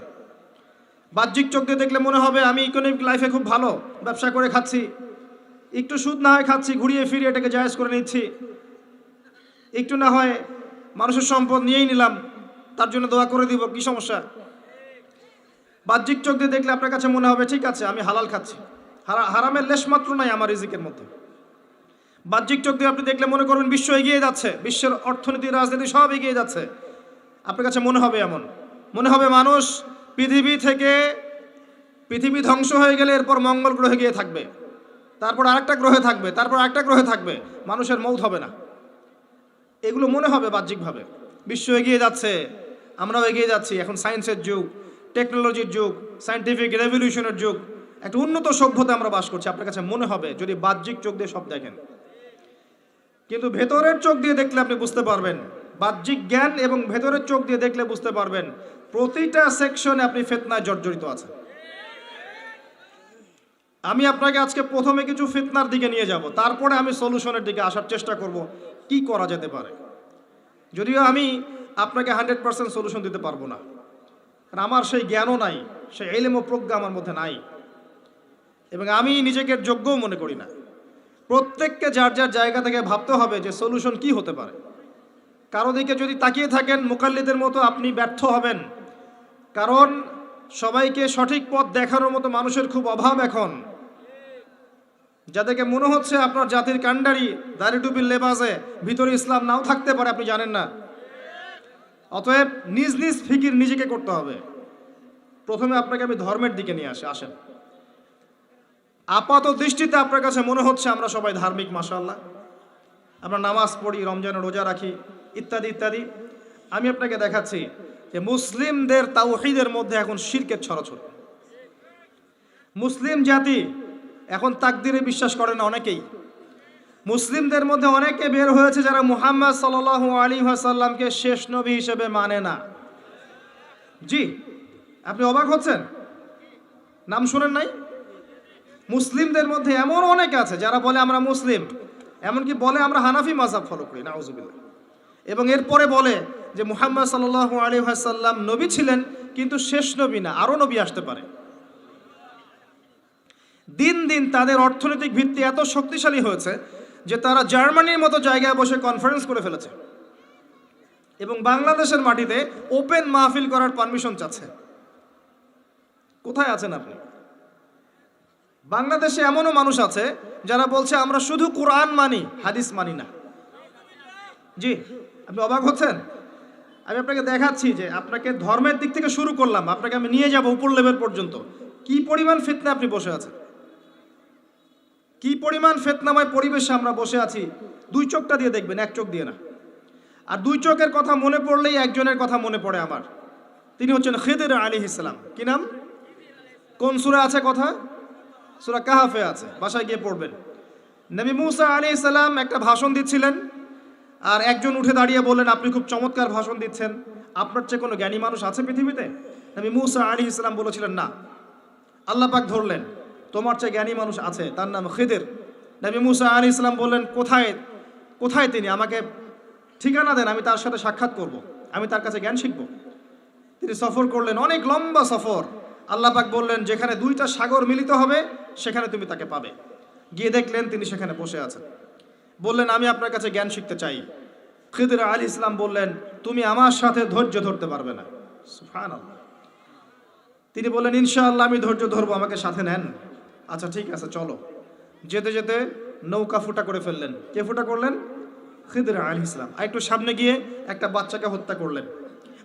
বাহ্যিক চোখ দিয়ে দেখলে মনে হবে আমি ইকোনমিক লাইফে খুব ভালো, ব্যবসা করে খাচ্ছি, একটু সুদ না হয় খাচ্ছি, ঘুরিয়ে ফিরিয়ে এটাকে জায়েজ করে নিচ্ছি, একটু না হয় মানুষের সম্পদ নিয়েই নিলাম, তার জন্য দোয়া করে দিব, কি সমস্যা? বাহ্যিক চোখ দিয়ে দেখলে আপনার কাছে মনে হবে ঠিক আছে আমি হালাল খাচ্ছি, হারামের লেশমাত্র নাই আমার রিজিকের মধ্যে। বাহ্যিক চোখ দিয়ে আপনি দেখলে মনে করবেন বিশ্ব এগিয়ে যাচ্ছে, বিশ্বের অর্থনীতি, রাজনীতি সব এগিয়ে যাচ্ছে, আপনার কাছে মনে হবে এমন, মনে হবে মানুষ পৃথিবী ধ্বংস হয়ে গেলে এরপর মঙ্গল গ্রহে গিয়ে থাকবে, তারপর আরেকটা গ্রহে থাকবে, তারপর আরেকটা গ্রহে থাকবে, মানুষের মৌত হবে না। এগুলো মনে হবে বাহ্যিকভাবে। বিশ্ব এগিয়ে যাচ্ছে, আমরাও এগিয়ে যাচ্ছি, এখন সায়েন্সের যুগ, টেকনোলজির যুগ, সায়েন্টিফিক রেভলিউশনের যুগ, একটা উন্নত সভ্যতা আমরা বাস করছি, আপনার কাছে মনে হবে যদি বাহ্যিক চোখ দিয়ে সব দেখেন। কিন্তু ভেতরের চোখ দিয়ে দেখলে আপনি বুঝতে পারবেন, বাহ্যিক জ্ঞান এবং ভেতরের চোখ দিয়ে দেখলে বুঝতে পারবেন প্রতিটা সেকশনে আপনি ফিতনায় জর্জরিত আছেন। আমি আপনাকে আজকে প্রথমে কিছু ফিতনার দিকে নিয়ে যাব, তারপরে আমি সলিউশনের দিকে আসার চেষ্টা করব কি করা যেতে পারে। যদিও আমি আপনাকে 100% সলিউশন দিতে পারবো না, কারণ আমার সেই জ্ঞানও নাই, সেই ইলম ও প্রজ্ঞা আমার মধ্যে নাই, এবং আমি নিজেকে যোগ্যও মনে করি না। প্রত্যেককে যার যার জায়গা থেকে ভাবতে হবে যে সলিউশন কি হতে পারে। কারো দিকে যদি তাকিয়ে থাকেন মুকাল্লিদের মতো আপনি ব্যর্থ হবেন, কারণ সবাইকে সঠিক পথ দেখানোর মতো মানুষের খুব অভাব এখন। যাদেরকে মনে হচ্ছে আপনার জাতির কাণ্ডারি, দাড়ি টুপির লেবাসে, ভিতরে ইসলাম নাও থাকতে পারে, আপনি জানেন না। অতএব নিজ নিজ ফিকির নিজেকে করতে হবে। প্রথমে আপনাকে আমি ধর্মের দিকে নিয়ে আসেন। আপাত দৃষ্টিতে আপনার কাছে মনে হচ্ছে আমরা সবাই ধার্মিক, মাশাআল্লাহ, আমরা নামাজ পড়ি, রমজানে রোজা রাখি, ইত্যাদি ইত্যাদি। আমি আপনাকে দেখাচ্ছি যে মুসলিমদের তাওহীদের মধ্যে এখন শিরকের ছড়াছড়ি। মুসলিম জাতি এখন তাকদিরে বিশ্বাস করে না অনেকেই। মুসলিমদের মধ্যে অনেকে বের হয়েছে যারা মুহাম্মদ সাল্লাল্লাহু আলাইহি ওয়াসাল্লামকে শেষ নবী হিসেবে মানে না। জি, আপনি অবাক হচ্ছেন? নাম শুনেন নাই? মুসলিমদের মধ্যে এমন অনেকে আছে যারা বলে আমরা মুসলিম, এমনকি বলে আমরা হানাফি মাযহাব ফলো করি, নাউযুবিল্লাহ। এবং এরপরে বলে যে মুহাম্মদ সাল্লাল্লাহু আলাইহি ওয়াসাল্লাম নবী ছিলেন, কিন্তু শেষ নবী না, আরও নবী আসতে পারে। দিন দিন তাদের অর্থনৈতিক ভিত্তি এত শক্তিশালী হয়েছে যে তারা জার্মানির মতো জায়গায় বসে কনফারেন্স করে ফেলেছে এবং বাংলাদেশের মাটিতে ওপেন মাহফিল করার পারমিশন চাচ্ছে। কোথায় আছেন আপনি? বাংলাদেশে এমনও মানুষ আছে যারা বলছে আমরা শুধু কোরআন মানি, হাদিস মানি না। জি, আপনি অবাক হচ্ছেন? আমি আপনাকে দেখাচ্ছি যে আপনাকে ধর্মের দিক থেকে শুরু করলাম, আপনাকে আমি নিয়ে যাব উপর লেভেল পর্যন্ত। কি পরিমাণ ফিতনা আপনি বসে আছেন, কি পরিমাণ ফিতনাময় পরিবেশে আমরা বসে আছি। দুই চোখটা দিয়ে দেখবেন, এক চোখ দিয়ে না। আর দুই চোখের কথা মনে পড়লেই একজনের কথা মনে পড়ে আমার, তিনি হচ্ছেন খিদির আলাইহিস সালাম। কি নাম? কোন সূরা আছে কথা? সূরা কাহফে আছে, বাসায় গিয়ে পড়বেন। নবী মুসা আলাইহিস সালাম একটা ভাষণ দিচ্ছিলেন, আর একজন উঠে দাঁড়িয়ে বললেন আপনি খুব চমৎকার ভাষণ দিচ্ছেন, আপনার চেয়ে কোনো জ্ঞানী মানুষ আছে পৃথিবীতে? নবী মুসা আলাইহিস সালাম বলেছিলেন না। আল্লাহ পাক ধরলেন তোমার চেয়ে জ্ঞানী মানুষ আছে, তার নাম খিদির। নবী মুসা আলাইহিস সালাম বললেন কোথায় তিনি? আমাকে ঠিকানা দেন, আমি তার সাথে সাক্ষাৎ করব, আমি তার কাছে জ্ঞান শিখব। তিনি সফর করলেন, অনেক লম্বা সফর। আল্লাহ পাক বললেন যেখানে দুইটা সাগর মিলিত হবে সেখানে তুমি তাকে পাবে। গিয়ে দেখলেন তিনি সেখানে বসে আছেন। বললেন আমি আপনার কাছে জ্ঞান শিখতে চাই। খিদির আলাইহিস সালাম বললেন তুমি আমার সাথে ধৈর্য ধরতে পারবে না। সুবহানাল্লাহ। তিনি বললেন ইনশাআল্লাহ আমি ধৈর্য ধরবো, আমাকে সাথে নেন। আচ্ছা ঠিক আছে চলো। যেতে যেতে নৌকা ফুটা করে ফেললেন। কে ফুটা করলেন? খিদির আলাইহিস সালাম। আর একটু সামনে গিয়ে একটা বাচ্চাকে হত্যা করলেন।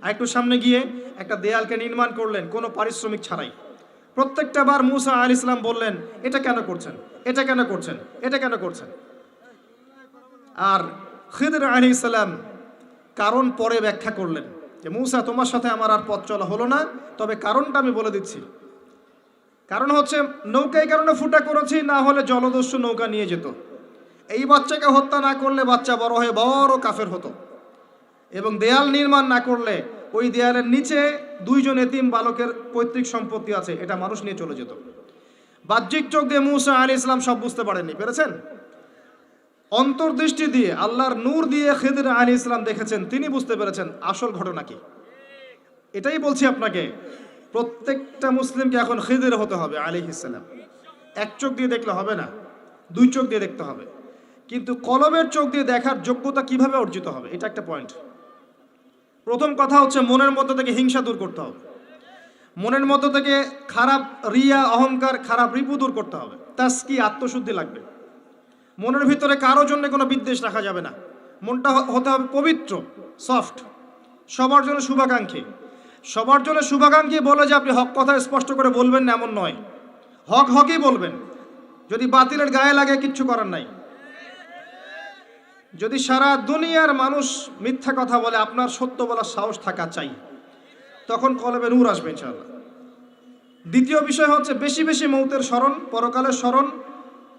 আর একটু সামনে গিয়ে একটা দেয়ালকে নির্মাণ করলেন কোনো পারিশ্রমিক ছাড়াই। প্রত্যেকটা বার মুসা আলাইহিস সালাম বললেন এটা কেন করছেন, এটা কেন করছেন, এটা কেন করছেন। আর খিদির আলাইহিস সালাম কারণ পরে ব্যাখ্যা করলেন যে মুসা তোমার সাথে আমার আর পথ চলা হলো না, তবে কারণটা আমি বলে দিচ্ছি। কারণ হচ্ছে নৌকায় কারণে ফুটা করেছি, না হলে জলদস্যু নৌকা নিয়ে যেত। এই বাচ্চাকে হত্যা না করলে বাচ্চা বড় হয়ে বড় কাফের হতো, এবং দেয়াল নির্মাণ না করলে ওই দেয়ালের নিচে দুইজন এতিম বালকের পৈতৃক সম্পত্তি আছে, এটা মানুষ নিয়ে চলে যেত। বাহ্যিক চোখ দিয়ে মুসা আলাইহিস সালাম সব বুঝতে পারেননি, পেরেছেন? অন্তর্দৃষ্টি দিয়ে আল্লাহর নূর দিয়ে খিদির আলাইহিস সালাম দেখেছেন, তিনি বুঝতে পেরেছেন আসল ঘটনা কি। এটাই বলছি আপনাকে, প্রত্যেকটা মুসলিমকে এখন খিদির হতে হবে আলাইহিস সালাম। এক চোখ দিয়ে দেখলে হবে না, দুই চোখ দিয়ে দেখতে হবে। কিন্তু কলবের চোখ দিয়ে দেখার যোগ্যতা কিভাবে অর্জিত হবে, এটা একটা পয়েন্ট। প্রথম কথা হচ্ছে মনের মধ্যে থেকে হিংসা দূর করতে হবে। মনের মধ্যে থেকে খারাপ রিয়া, অহংকার, খারাপ রিপু দূর করতে হবে। তাসকি, আত্মশুদ্ধি লাগবে। মনের ভিতরে কারো জন্য কোনো বিদ্বেষ রাখা যাবে না। মনটা হতে হবে পবিত্র, সফট, সবার জন্য শুভাকাঙ্ক্ষী। সবার জন্য শুভাকাঙ্ক্ষী বলে যে আপনি হক কথা স্পষ্ট করে বলবেন না এমন নয়, হক হকই বলবেন। যদি বাতিলের গায়ে লাগে কিচ্ছু করার নাই। যদি সারা দুনিয়ার মানুষ মিথ্যা কথা বলে আপনার সত্য বলার সাহস থাকা চাই, তখন কলবে নূর আসবে ইনশাআল্লাহ। দ্বিতীয় বিষয় হচ্ছে বেশি বেশি মৌতের স্মরণ, পরকালের স্মরণ,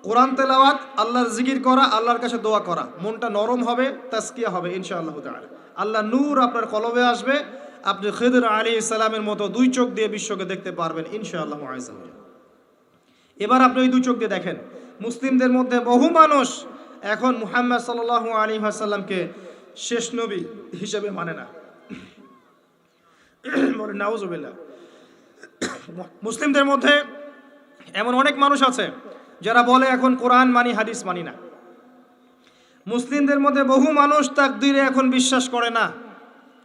কোরআন তেলাওয়াত, আল্লাহর জিকির করা, আল্লাহর কাছে দোয়া করা। মনটা নরম হবে, তাসকিয়া হবে ইনশাআল্লাহ তাআলা। আল্লাহ নূর আপনার কলবে আসবে, আপনি খিদির আলাইহিস সালামের মতো দুই চোখ দিয়ে বিশ্বকে দেখতে পারবেন ইনশাআল্লাহ আযজা ওয়া জাল্লা। এবার আপনি ওই দুই চোখ দিয়ে দেখেন, মুসলিমদের মধ্যে বহু মানুষ এখন মুহাম্মদ সাল্লাল্লাহু আলাইহি ওয়াসাল্লামকে শেষ নবী হিসেবে মানে না। নাউযুবিল্লাহ। মুসলিমদের মধ্যে এমন অনেক মানুষ আছে যারা বলে এখন কোরআন মানি, হাদিস মানি না। মুসলিমদের মধ্যে বহু মানুষ তাকদীরে এখন বিশ্বাস করে না,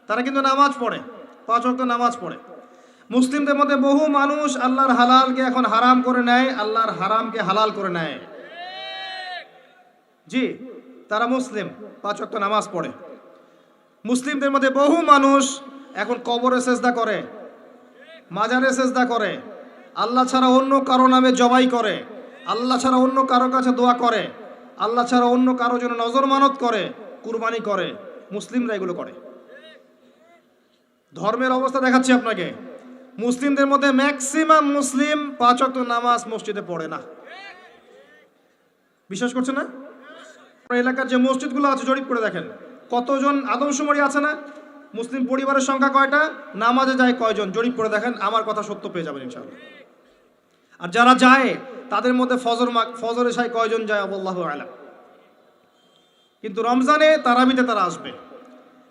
তারা কিন্তু নামাজ পড়ে, 5 ওয়াক্ত নামাজ পড়ে। মুসলিমদের মধ্যে বহু মানুষ আল্লাহর হালালকে এখন হারাম করে নেয়, আল্লাহর হারামকে হালাল করে নেয়। জি, তারা মুসলিম, 5 ওয়াক্ত নামাজ পড়ে। মুসলিমদের মধ্যে বহু মানুষ এখন কবরে সেজদা করে, মাজারে সেজদা করে, আল্লাহ ছাড়া অন্য কারো নামে জবাই করে, আল্লাহ ছাড়া অন্য কারো কাছে দোয়া করে, আল্লাহ ছাড়া অন্য কারো জন্য নজর মানত করে, কুরবানি করে। মুসলিমরা এগুলো করে। ধর্মের অবস্থা দেখাচ্ছি আপনাকে। মুসলিমদের মধ্যে ম্যাক্সিমাম মুসলিম 5 ওয়াক্ত নামাজ মসজিদে পড়ে না। বিশ্বাস করছে না? এলাকার যে মসজিদগুলো আছে জরিপ করে দেখেন, কতজন আদমশুমারি আছে না? মুসলিম পরিবারের সংখ্যা কয়টা, নামাজে যায় কয়জন, জরিপ করে দেখেন, আমার কথা সত্য পেয়ে যাবেন ইনশাআল্লাহ। আর যারা যায় তাদের মধ্যে ফজরে সাই কয়জন যায় আল্লাহু আলাম। কিন্তু রমজানে তারাবিতে তারা আসবে,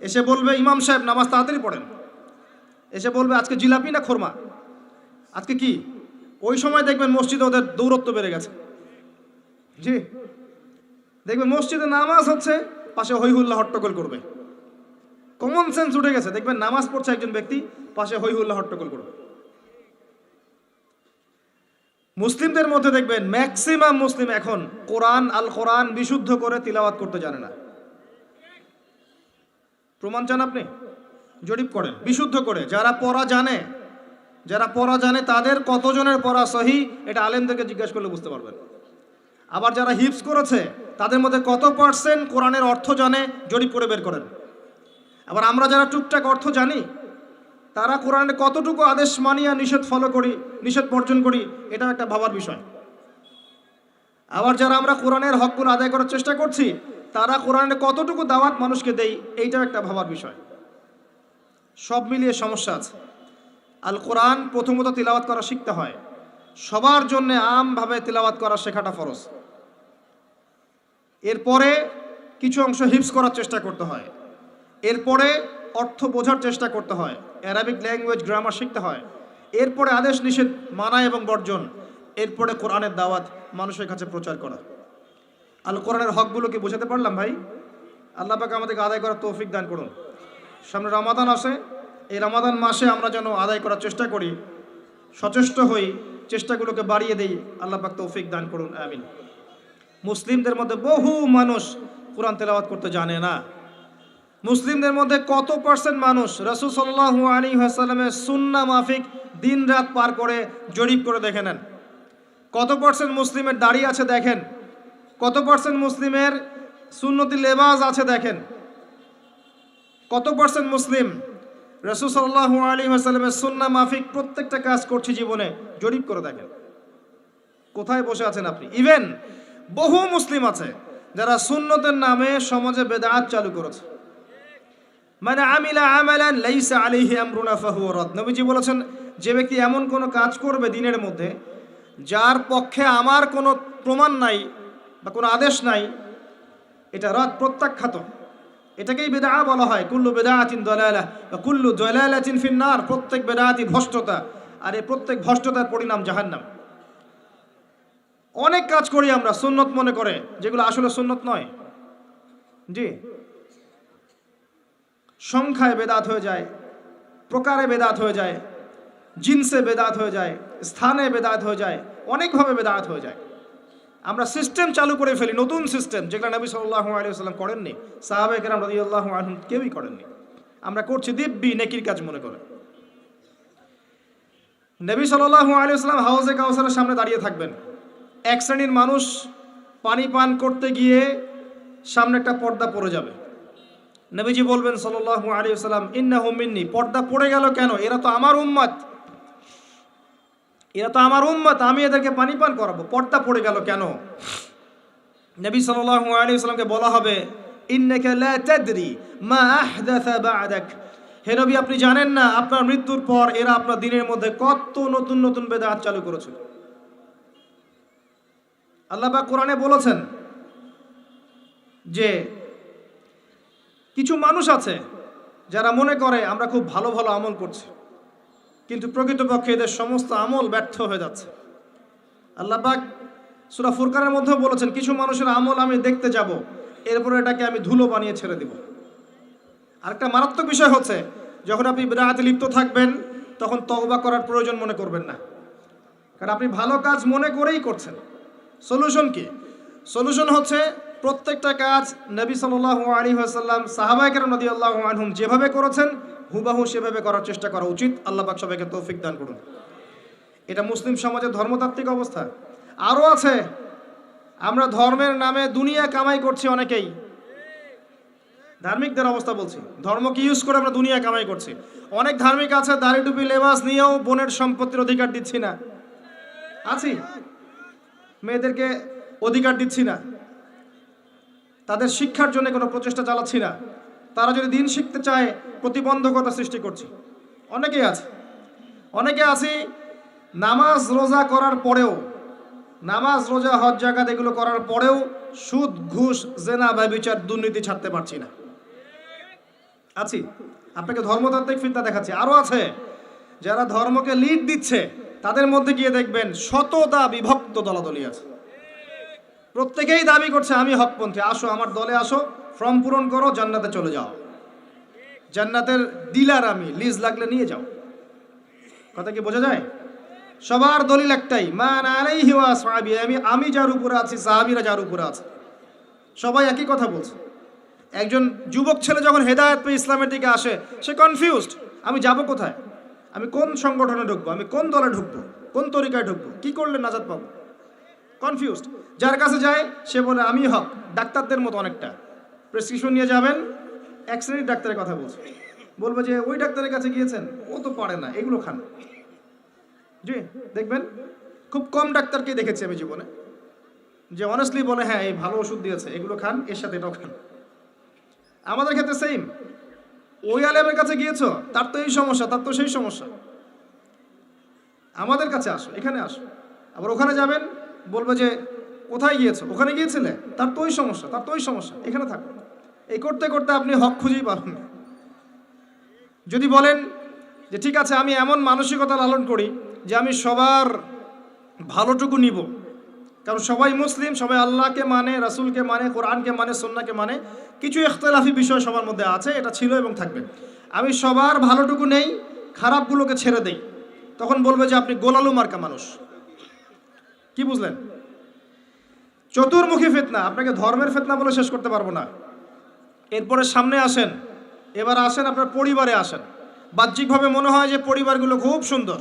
এসে বলবে ইমাম সাহেব নামাজ তাড়াতাড়ি পড়েন, এসে বলবে আজকে জিলাপি না খোরমা, আজকে কি। ওই সময় দেখবেন মসজিদে ওদের দৌরত্ব বেড়ে গেছে। জি, দেখবেন মসজিদে নামাজ হচ্ছে, পাশে হৈ হুল্লা হট্টগোল করবে। কমন সেন্স উঠে গেছে, দেখবেন নামাজ পড়ছে একজন ব্যক্তি, পাশে হৈ হুল্লা হট্টগোল করবে। মুসলিমদের মধ্যে দেখবেন ম্যাক্সিমাম মুসলিম এখন আল কোরআন বিশুদ্ধ করে তিলাওয়াত করতে জানে না। প্রমাণ চান আপনি? জরিপ করেন বিশুদ্ধ করে। যারা পড়া জানে তাদের কতজনের পড়া সহি, এটা আলেমদেরকে জিজ্ঞাসা করলে বুঝতে পারবেন। আবার যারা হিফজ করেছে তাদের মধ্যে কত পার্সেন্ট কোরআনের অর্থ জানে, জরিপ করে বের করেন। আবার আমরা যারা টুকটাক অর্থ জানি, তারা কোরআনের কতটুকু আদেশ মানিয়া নিষেধ বর্জন করি, এটা একটা ভাবার বিষয়। আবার যারা আমরা কোরআনের হকগুলো আদায় করার চেষ্টা করছি, তারা কোরআনের কতটুকু দাওয়াত মানুষকে দেই, এইটাও একটা ভাবার বিষয়। সব মিলিয়ে সমস্যা আছে। আল কোরআন প্রথমত তিলাওয়াত করা শিখতে হয়। সবার জন্য আমভাবে তিলাওয়াত করা শেখাটা ফরজ। এরপরে কিছু অংশ হিফজ করার চেষ্টা করতে হয়, এরপরে অর্থ বোঝার চেষ্টা করতে হয়, অ্যারাবিক ল্যাঙ্গুয়েজ গ্রামার শিখতে হয়, এরপরে আদেশ নিষেধ মানা এবং বর্জন, এরপরে কোরআনের দাওয়াত মানুষের কাছে প্রচার করা। আল কোরআনের হকগুলোকে বোঝাতে পারলাম ভাই? আল্লাহ পাক আমাদেরকে আদায় করার তৌফিক দান করুন। সামনে রমাদান আসে, এই রমাদান মাসে আমরা যেন আদায় করার চেষ্টা করি, সচেষ্ট হই, চেষ্টাগুলোকে বাড়িয়ে দেই। আল্লাহ পাক তৌফিক দান করুন, আমিন। মুসলিমদের মধ্যে বহু মানুষ কোরআন তেলাওয়াত করতে জানে না। মুসলিমদের মধ্যে কত পার্সেন্ট মানুষ রাসূল সাল্লাল্লাহু আলাইহি ওয়াসাল্লামের সুন্নাহ মাফিক দিন রাত পার করে, জরিপ করে দেখে নেন। কত পার্সেন্ট মুসলিমের দাড়ি আছে দেখেন, কত পার্সেন্ট মুসলিমের সুন্নতি লেবাস আছে দেখেন, কত পার্সেন্ট মুসলিম রাসূল সাল্লাল্লাহু আলাইহি ওয়াসাল্লামের সুন্নাহ মাফিক প্রত্যেকটা কাজ করছে জীবনে, জরিপ করে দেখেন। কোথায় বসে আছেন আপনি? ইভেন বহু মুসলিম আছে যারা সুন্নতের নামে সমাজে বেদাত চালু করেছে। মানে আমিলা আমালান লাইসা আলাইহি আমরুনা ফাহুয়া রাদ। নবীজি বলেছেন, যে ব্যক্তি এমন কোনো কাজ করবে দিনের মধ্যে যার পক্ষে আমার কোনো প্রমাণ নাই বা কোনো আদেশ নাই, এটা রাদ, প্রত্যাখ্যাত। এটাকেই বেদাআ বলা হয়। কুল্লু বেদাআতিন দালালাহ ওয়া কুল্লু দালালাতিন ফিন্নার। প্রত্যেক বেদাআতই ভ্রষ্টতা, আর এই প্রত্যেক ভ্রষ্টতার পরিণাম জাহান্নাম। অনেক কাজ করি আমরা সুন্নত মনে করে, যেগুলো আসলে সুন্নত নয়। জি, সংখ্যায় বেদাত হয়ে যায়, প্রকারে বেদাত হয়ে যায়, জিনসে বেদাত হয়ে যায়, স্থানে বেদাত হয়ে যায়, অনেকভাবে বেদাত হয়ে যায়। আমরা সিস্টেম চালু করে ফেলি, নতুন সিস্টেম, যেগুলো নবী সাল্লাল্লাহু আলাইহি ওয়াসাল্লাম করেননি, সাহাবায়ে কেরাম রাদিয়াল্লাহু আনহুম কেউই করেননি। আমরা করছি দিব্যি নেকির কাজ মনে করে। নবী সাল্লাল্লাহু আলাইহি ওয়াসাল্লাম হাউজে কাউসারের সামনে দাঁড়িয়ে থাকবেন, এক শ্রেণীর মানুষ পানি পান করতে গিয়ে সামনে একটা পর্দা পড়ে যাবে। নবীজি বলবেন সাল্লাল্লাহু আলাইহি ওয়াসাল্লাম, ইন্নাহুম মিন্নি। পর্দা পড়ে গেল কেন? এরা তো আমার উম্মত, আমি এদেরকে পানি পান করাবো, পর্দা পড়ে গেল কেন? নবী সাল্লাল্লাহু আলাইহি ওয়াসাল্লামকে বলা হবে, ইন্নাকা লা তাদরি মা আহদাসা বা'দাক। হে নবী, আপনি জানেন না আপনার মৃত্যুর পর এরা আপনার দিনের মধ্যে কত নতুন নতুন বেদাত চালু করেছিল। আল্লাহ পাক কোরআনে বলেছেন যে কিছু মানুষ আছে যারা মনে করে আমরা খুব ভালো ভালো আমল করছি, কিন্তু প্রকৃতপক্ষে এদের সমস্ত আমল ব্যর্থ হয়ে যাচ্ছে। আল্লাহ পাক সূরা ফুরকানের মধ্যেও বলেছেন, কিছু মানুষের আমল আমি দেখতে যাব, এরপরে এটাকে আমি ধুলো বানিয়ে ছেড়ে দিব। আরেকটা মারাত্মক বিষয় হচ্ছে, যখন আপনি বিদআতে লিপ্ত থাকবেন তখন তওবা করার প্রয়োজন মনে করবেন না, কারণ আপনি ভালো কাজ মনে করেই করছেন। সলিউশন কি? সলিউশন হচ্ছে প্রত্যেকটা কাজ নবী সাল্লাল্লাহু আলাইহি ওয়াসাল্লাম সাহাবায়ে কেরাম রাদিয়াল্লাহু আনহুম যেভাবে করেছেন হুবহু সেভাবে করার চেষ্টা করা উচিত। আল্লাহ পাক সবাইকে তৌফিক দান করুন। এটা মুসলিম সমাজের ধর্মতাত্ত্বিক অবস্থা। আরও আছে, আমরা ধর্মের নামে দুনিয়া কামাই করছি অনেকেই। ধার্মিকদের অবস্থা বলছি, ধর্মকে ইউজ করে আমরা দুনিয়া কামাই করছি। অনেক ধার্মিক আছে দাড়ি টুপি লেবাস নিয়েও বোনের সম্পত্তির অধিকার দিচ্ছি না, আছি, মেয়েদেরকে অধিকার দিচ্ছি না, তাদের শিক্ষার জন্য কোনো প্রচেষ্টা চালাচ্ছি না, তারা যদি দিন শিখতে চায় প্রতিবন্ধকতা সৃষ্টি করছি। অনেকেই আছে, অনেকে আছি নামাজ রোজা করার পরেও, নামাজ রোজা হজ জাকাত এগুলো করার পরেও সুদ ঘুষ জেনা ব্যভিচার দুর্নীতি ছাড়তে পারছি না, আছি। আপনাকে ধর্মতাত্ত্বিক ফিতনা দেখাচ্ছি। আরও আছে যারা ধর্মকে লিড দিচ্ছে, তাদের মধ্যে গিয়ে দেখবেন শতটা বিভক্ত দলাদলি আছে। প্রত্যেকেই দাবি করছে আমি হকপন্থী, আসো আমার দলে আসো, ফর্ম পূরণ করো, জান্নাতে চলে যাও, জান্নাতের ডিলার আমি, লিজ লাগলে নিয়ে যাও। কথা কি বোঝা যায়? সবার দলিল একটাই, মান আলাইহি ওয়া আসহাবি, আমি যার উপরে আছি, সাহাবীরা যার উপরে আছে, সবাই একই কথা বলছে। একজন যুবক ছেলে যখন হেদায়েত পেয়ে ইসলামের দিকে আসে, সে কনফিউজড, আমি যাব কোথায়, আমি কোন সংগঠনে ঢুকবো, আমি কোন দলে ঢুকবো, কোন তরিকায় ঢুকবো, কি করলে নাজাত পাবো, কনফিউজড। যার কাছে যায় সে বলে আমি হক। ডাক্তারদের মতো অনেকটা, প্রেসক্রিপশন নিয়ে যাবেন, এক শ্রেণীর ডাক্তারের কথা বলছে, বলবে যে ওই ডাক্তারের কাছে গিয়েছেন, ও তো পারে না, এগুলো খান। জি, দেখবেন খুব কম ডাক্তারকে দেখেছি আমি জীবনে যে অনেস্টলি বলে হ্যাঁ এই ভালো ওষুধ দিয়েছে, এগুলো খান, এর সাথে এটাও খান। আমাদের ক্ষেত্রে সেম, ওই আলেমের কাছে গিয়েছো, তার তো এই সমস্যা, তার তো সেই সমস্যা, আমাদের কাছে আসো, এখানে আসো। আবার ওখানে যাবেন, বলবে যে কোথায় গিয়েছো, ওখানে গিয়েছিলে, তার তো ওই সমস্যা, তার তো ওই সমস্যা, এখানে থাকো। এই করতে করতে আপনি হক খুঁজেই পাবেন। যদি বলেন যে ঠিক আছে আমি এমন মানসিকতা লালন করি যে আমি সবার ভালোটুকু নিব, কারণ সবাই মুসলিম, সবাই আল্লাহকে মানে, রাসূলকে মানে, কোরআনকে মানে, সুন্নাহকে মানে, কিছু ইখতিলাফি বিষয় সবার মধ্যে আছে, এটা ছিল এবং থাকবে, আমি সবার ভালোটুকু নেই, খারাপগুলোকে ছেড়ে দেই, তখন বলবে যে আপনি গোলালু মার্কা মানুষ। কি বুঝলেন? চতুর্মুখী ফিতনা, আপনাকে ধর্মের ফিতনা বলে শেষ করতে পারবো না। এরপরে সামনে আসেন, এবার আসেন আপনার পরিবারে আসেন। বাহ্যিকভাবে মনে হয় যে পরিবারগুলো খুব সুন্দর,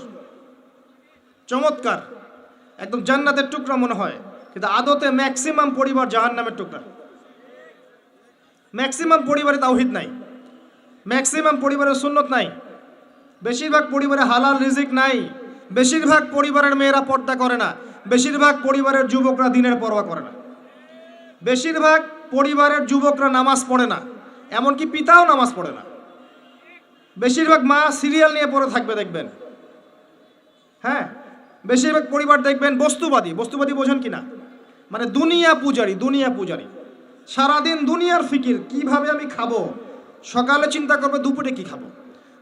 চমৎকার, একদম জান্নাতের টুকরা মনে হয়, কিন্তু আদতে ম্যাক্সিমাম পরিবার জাহান্নামের টুকরা। ম্যাক্সিমাম পরিবারে তাওহীদ নাই, ম্যাক্সিমাম পরিবারের সুন্নত নাই, বেশিরভাগ পরিবারে হালাল রিজিক নাই, বেশিরভাগ পরিবারের মেয়েরা পর্দা করে না, বেশিরভাগ পরিবারের যুবকরা দিনের পরোয়া করে না, বেশিরভাগ পরিবারের যুবকরা নামাজ পড়ে না, এমনকি পিতাও নামাজ পড়ে না, বেশিরভাগ মা সিরিয়াল নিয়ে পড়ে থাকবে দেখবেন। হ্যাঁ, বেশিরভাগ পরিবার দেখবেন বস্তুবাদী। বস্তুবাদী বোঝেন কিনা? মানে দুনিয়া পূজারি, দুনিয়া পূজারি, সারাদিন দুনিয়ার ফিকির, কিভাবে আমি খাবো, সকালে চিন্তা করবে দুপুরে কি খাবো,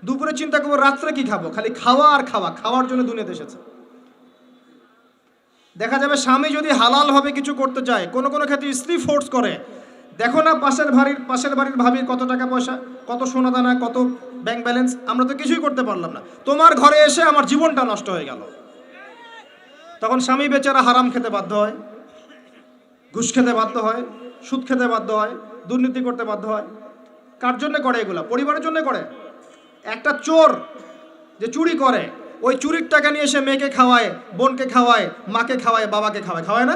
দুপুরে চিন্তা করবো রাত্রে কি খাবো, খালি খাওয়া আর খাওয়া, খাওয়ার জন্য দুনিয়াতে এসেছে। দেখা যাবে স্বামী যদি হালালভাবে কিছু করতে চায়, কোনো কোনো ক্ষেত্রে স্ত্রী ফোর্স করে, দেখো না পাশের বাড়ির ভাবির কত টাকা পয়সা, কত সোনা দানা, কত ব্যাংক ব্যালেন্স, আমরা তো কিছুই করতে পারলাম না, তোমার ঘরে এসে আমার জীবনটা নষ্ট হয়ে গেল। তখন স্বামী বেচারা হারাম খেতে বাধ্য হয়, ঘুষ খেতে বাধ্য হয়, সুদ খেতে বাধ্য হয়, দুর্নীতি করতে বাধ্য হয়। কার জন্য করে এগুলা? পরিবারের জন্য করে। একটা চোর যে চুরি করে, ওই চুরির টাকা নিয়ে এসে মেয়েকে খাওয়ায়, বোনকে খাওয়ায়, মাকে খাওয়ায়, বাবাকে খাওয়ায়, খাওয়ায় না?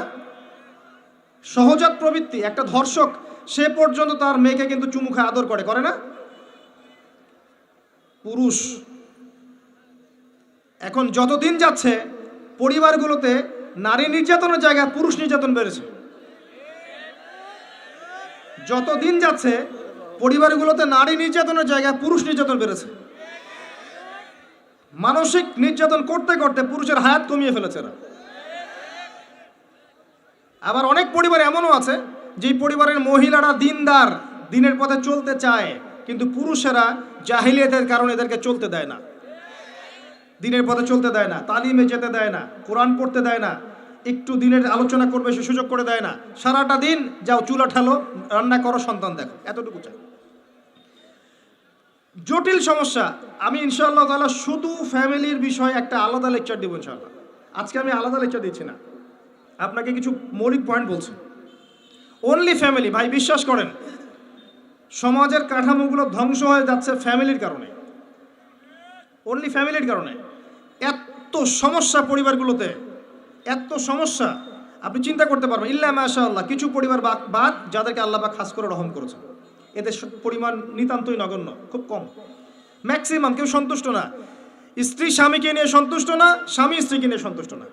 সহজাত প্রবৃত্তি। একটা ধর্ষক, সে পর্যন্ত তার মেয়েকে কিন্তু চুমু খায়, আদর করে, করে না? পুরুষ। এখন যতদিন যাচ্ছে পরিবারগুলোতে নারী নির্যাতনের জায়গায় পুরুষ নির্যাতন বেড়েছে। যতদিন যাচ্ছে পরিবারগুলোতে নারী নির্যাতনের জায়গায় পুরুষ নির্যাতন বেড়েছে। মানসিক নির্যাতন করতে করতে পুরুষের হায়াত কমিয়ে ফেলেছে না। আবার অনেক পরিবার এমনও আছে যেই পরিবারের মহিলারা দিনদার, দিনের পথে চলতে চায়, কিন্তু পুরুষেরা জাহিলিয়াতের কারণে এদেরকে চলতে দেয় না, দিনের পথে চলতে দেয় না, তালিমে যেতে দেয় না, কোরআন পড়তে দেয় না, একটু দিনের আলোচনা করবে সে সুযোগ করে দেয় না। সারাটা দিন যাও চুলা ঠালো, রান্না করো, সন্তান দেখো, এতটুকু চাই। জটিল সমস্যা। আমি ইনশাআল্লাহ তাআলা শুধু ফ্যামিলির বিষয়ে একটা আলাদা লেকচার দেব ইনশাআল্লাহ। আজকে আমি আলাদা লেকচার দিচ্ছি না, আপনাকে কিছু মৌলিক পয়েন্ট বলছি। Only family. ভাই বিশ্বাস করেন, সমাজের কাঠামোগুলো ধ্বংস হয়ে যাচ্ছে ফ্যামিলির কারণে, অনলি ফ্যামিলির কারণে। এত সমস্যা পরিবারগুলোতে, এত সমস্যা আপনি চিন্তা করতে পারবেন। ইল্লা মাশাআল্লাহ, কিছু পরিবার বাদ যাদেরকে আল্লাহ পাক খাস করে রহম করেছে, এদের পরিমাণ নিতান্তই নগণ্য, খুব কম। ম্যাক্সিমাম কেউ সন্তুষ্ট না। স্ত্রী স্বামীকে নিয়ে সন্তুষ্ট না, স্বামী স্ত্রীকে নিয়ে সন্তুষ্ট না।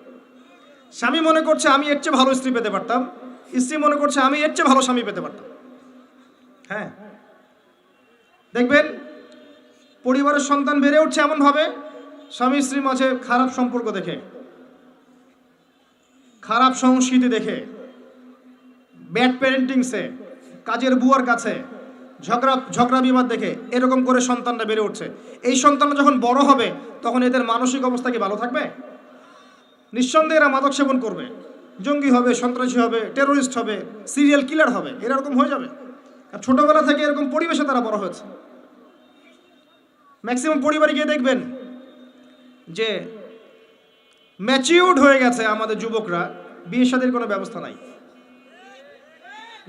স্বামী মনে করছে আমি এর চেয়ে ভালো স্ত্রী পেতে পারতাম, স্ত্রী মনে করছে আমি এর চেয়ে ভালো স্বামী পেতে পারতাম। হ্যাঁ, দেখবেন পরিবারের সন্তান বেড়ে উঠছে এমনভাবে, স্বামী স্ত্রীর মাঝে খারাপ সম্পর্ক দেখে, খারাপ সংস্কৃতি দেখে, ব্যাড প্যারেন্টিংসে, কাজের বুয়ার কাছে ঝগড়া বিবাদ দেখে এরকম করে সন্তানরা বেড়ে উঠছে। এই সন্তানরা যখন বড় হবে তখন এদের মানসিক অবস্থা কি ভালো থাকবে? নিঃসন্দেহে এরা মাদক সেবন করবে, জঙ্গি হবে, সন্ত্রাসী হবে, টেরোরিস্ট হবে, সিরিয়াল কিলার হবে, এরকম হয়ে যাবে। আর ছোটবেলা থেকে এরকম পরিবেশে তারা বড় হয়েছে। ম্যাক্সিমাম পরিবারে গিয়ে দেখবেন যে ম্যাচিউরড হয়ে গেছে আমাদের যুবকরা, বিয়ে শাদীর কোনো ব্যবস্থা নাই,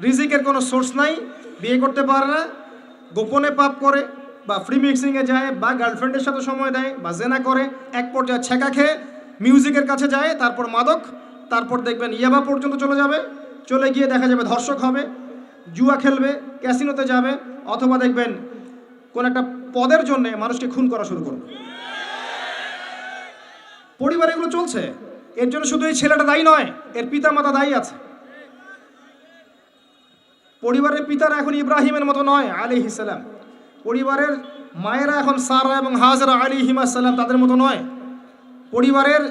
রিজিকের কোনো সোর্স নাই, বিয়ে করতে পারে না, গোপনে পাপ করে বা ফ্রি মিক্সিংয়ে যায় বা গার্লফ্রেন্ডের সাথে সময় দেয় বা জেনা করে, এক পর্যায়ে ছেঁকা খেয়ে মিউজিকের কাছে যায়, তারপর মাদক, তারপর দেখবেন ইয়াবা পর্যন্ত চলে যাবে, চলে গিয়ে দেখা যাবে ধর্ষক হবে, জুয়া খেলবে, ক্যাসিনোতে যাবে, অথবা দেখবেন কোন একটা পদের জন্য মানুষকে খুন করা শুরু করবে। পরিবারে এগুলো চলছে। এর জন্য শুধু এই ছেলেটা দায়ী নয়, এর পিতা মাতা দায়ী আছে। পরিবারের পিতারা এখন ইব্রাহিমের মতো নয় আলাইহিস সালাম, পরিবারের মায়েরা এখন সারা এবং হাজরা আলাইহিমা সালাম তাদের মতো নয়, পরিবারের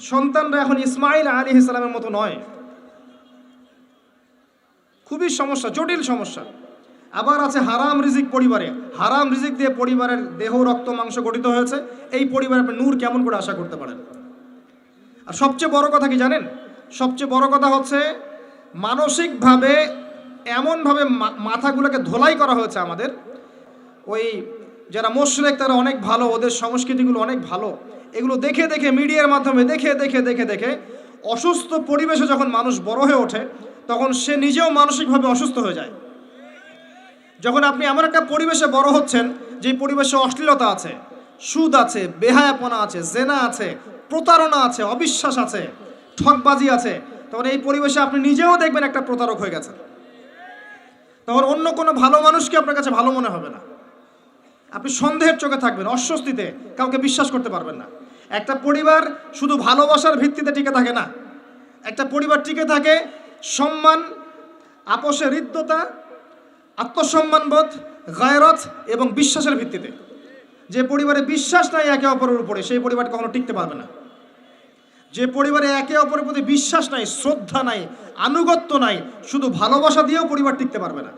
সন্তানরা এখন ইসমাইল আলাইহিস সালামের মতো নয়। খুবই সমস্যা, জটিল সমস্যা। আবার আছে হারাম রিজিক পরিবারে, হারাম রিজিক দিয়ে পরিবারের দেহ রক্ত মাংস গঠিত হয়েছে, এই পরিবারে আপনি নূর কেমন করে আশা করতে পারেন? আর সবচেয়ে বড় কথা কি জানেন? সবচেয়ে বড় কথা হচ্ছে মানসিকভাবে এমনভাবে মাথাগুলোকে ধোলাই করা হয়েছে আমাদের। ওই যারা মুশরিক তারা অনেক ভালো, ওদের সংস্কৃতিগুলো অনেক ভালো, এগুলো দেখে দেখে মিডিয়ার মাধ্যমে দেখে দেখে দেখে দেখে অসুস্থ পরিবেশে যখন মানুষ বড় হয়ে ওঠে তখন সে নিজেও মানসিকভাবে অসুস্থ হয়ে যায়। যখন আপনি এমন একটা পরিবেশে বড় হচ্ছেন যে পরিবেশে অশ্লীলতা আছে, সুদ আছে, বেহায়াপনা আছে, জেনা আছে, প্রতারণা আছে, অবিশ্বাস আছে, ঠকবাজি আছে, তখন এই পরিবেশে আপনি নিজেও দেখবেন একটা প্রতারক হয়ে গেছেন। তখন অন্য কোনো ভালো মানুষকে আপনার কাছে ভালো মনে হবে না, আপনি সন্দেহের চোখে থাকবেন, অস্বস্তিতে, কাউকে বিশ্বাস করতে পারবেন না। একটা পরিবার শুধু ভালোবাসার ভিত্তিতে টিকে থাকে না, একটা পরিবার টিকে থাকে সম্মান, আপোষে হৃদ্যতা, আত্মসম্মানবোধ, গায়রত এবং বিশ্বাসের ভিত্তিতে। যে পরিবারে বিশ্বাস নাই একে অপরের উপরে, সেই পরিবার কখনো টিকতে পারবে না। যে পরিবারে একে অপরের প্রতি বিশ্বাস নাই, শ্রদ্ধা নাই, আনুগত্য নাই, শুধু ভালোবাসা দিয়েও পরিবার টিকতে পারবে না,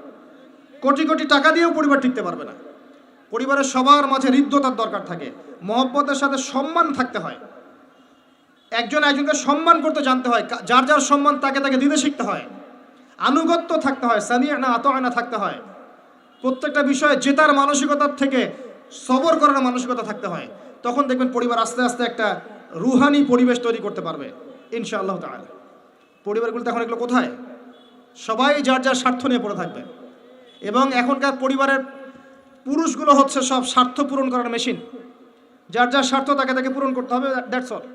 কোটি কোটি টাকা দিয়েও পরিবার টিকতে পারবে না। পরিবারের সবার মাঝে হৃদ্যতার দরকার থাকে, মহব্বতের সাথে সম্মান থাকতে হয়, একজন একজনকে সম্মান করতে জানতে হয়, যার যার সম্মান তাকে তাকে দিতে শিখতে হয়, আনুগত্য থাকতে হয়, সামিআনা আতাআনা থাকতে হয়, প্রত্যেকটা বিষয়ে জেতার মানসিকতার থেকে সবর করার মানসিকতা থাকতে হয়। তখন দেখবেন পরিবার আস্তে আস্তে একটা রুহানি পরিবেশ তৈরি করতে পারবে ইনশাআল্লাহ তাআলা। পরিবারগুলোতে এখন এগুলো কোথায়? সবাই যার যার স্বার্থ নিয়ে পড়ে থাকবে। এবং এখনকার পরিবারের পুরুষগুলো হচ্ছে সব স্বার্থ পূরণ করার মেশিন, যার যার স্বার্থ তাকে তাকে পূরণ করতে হবে, দ্যাটস অল।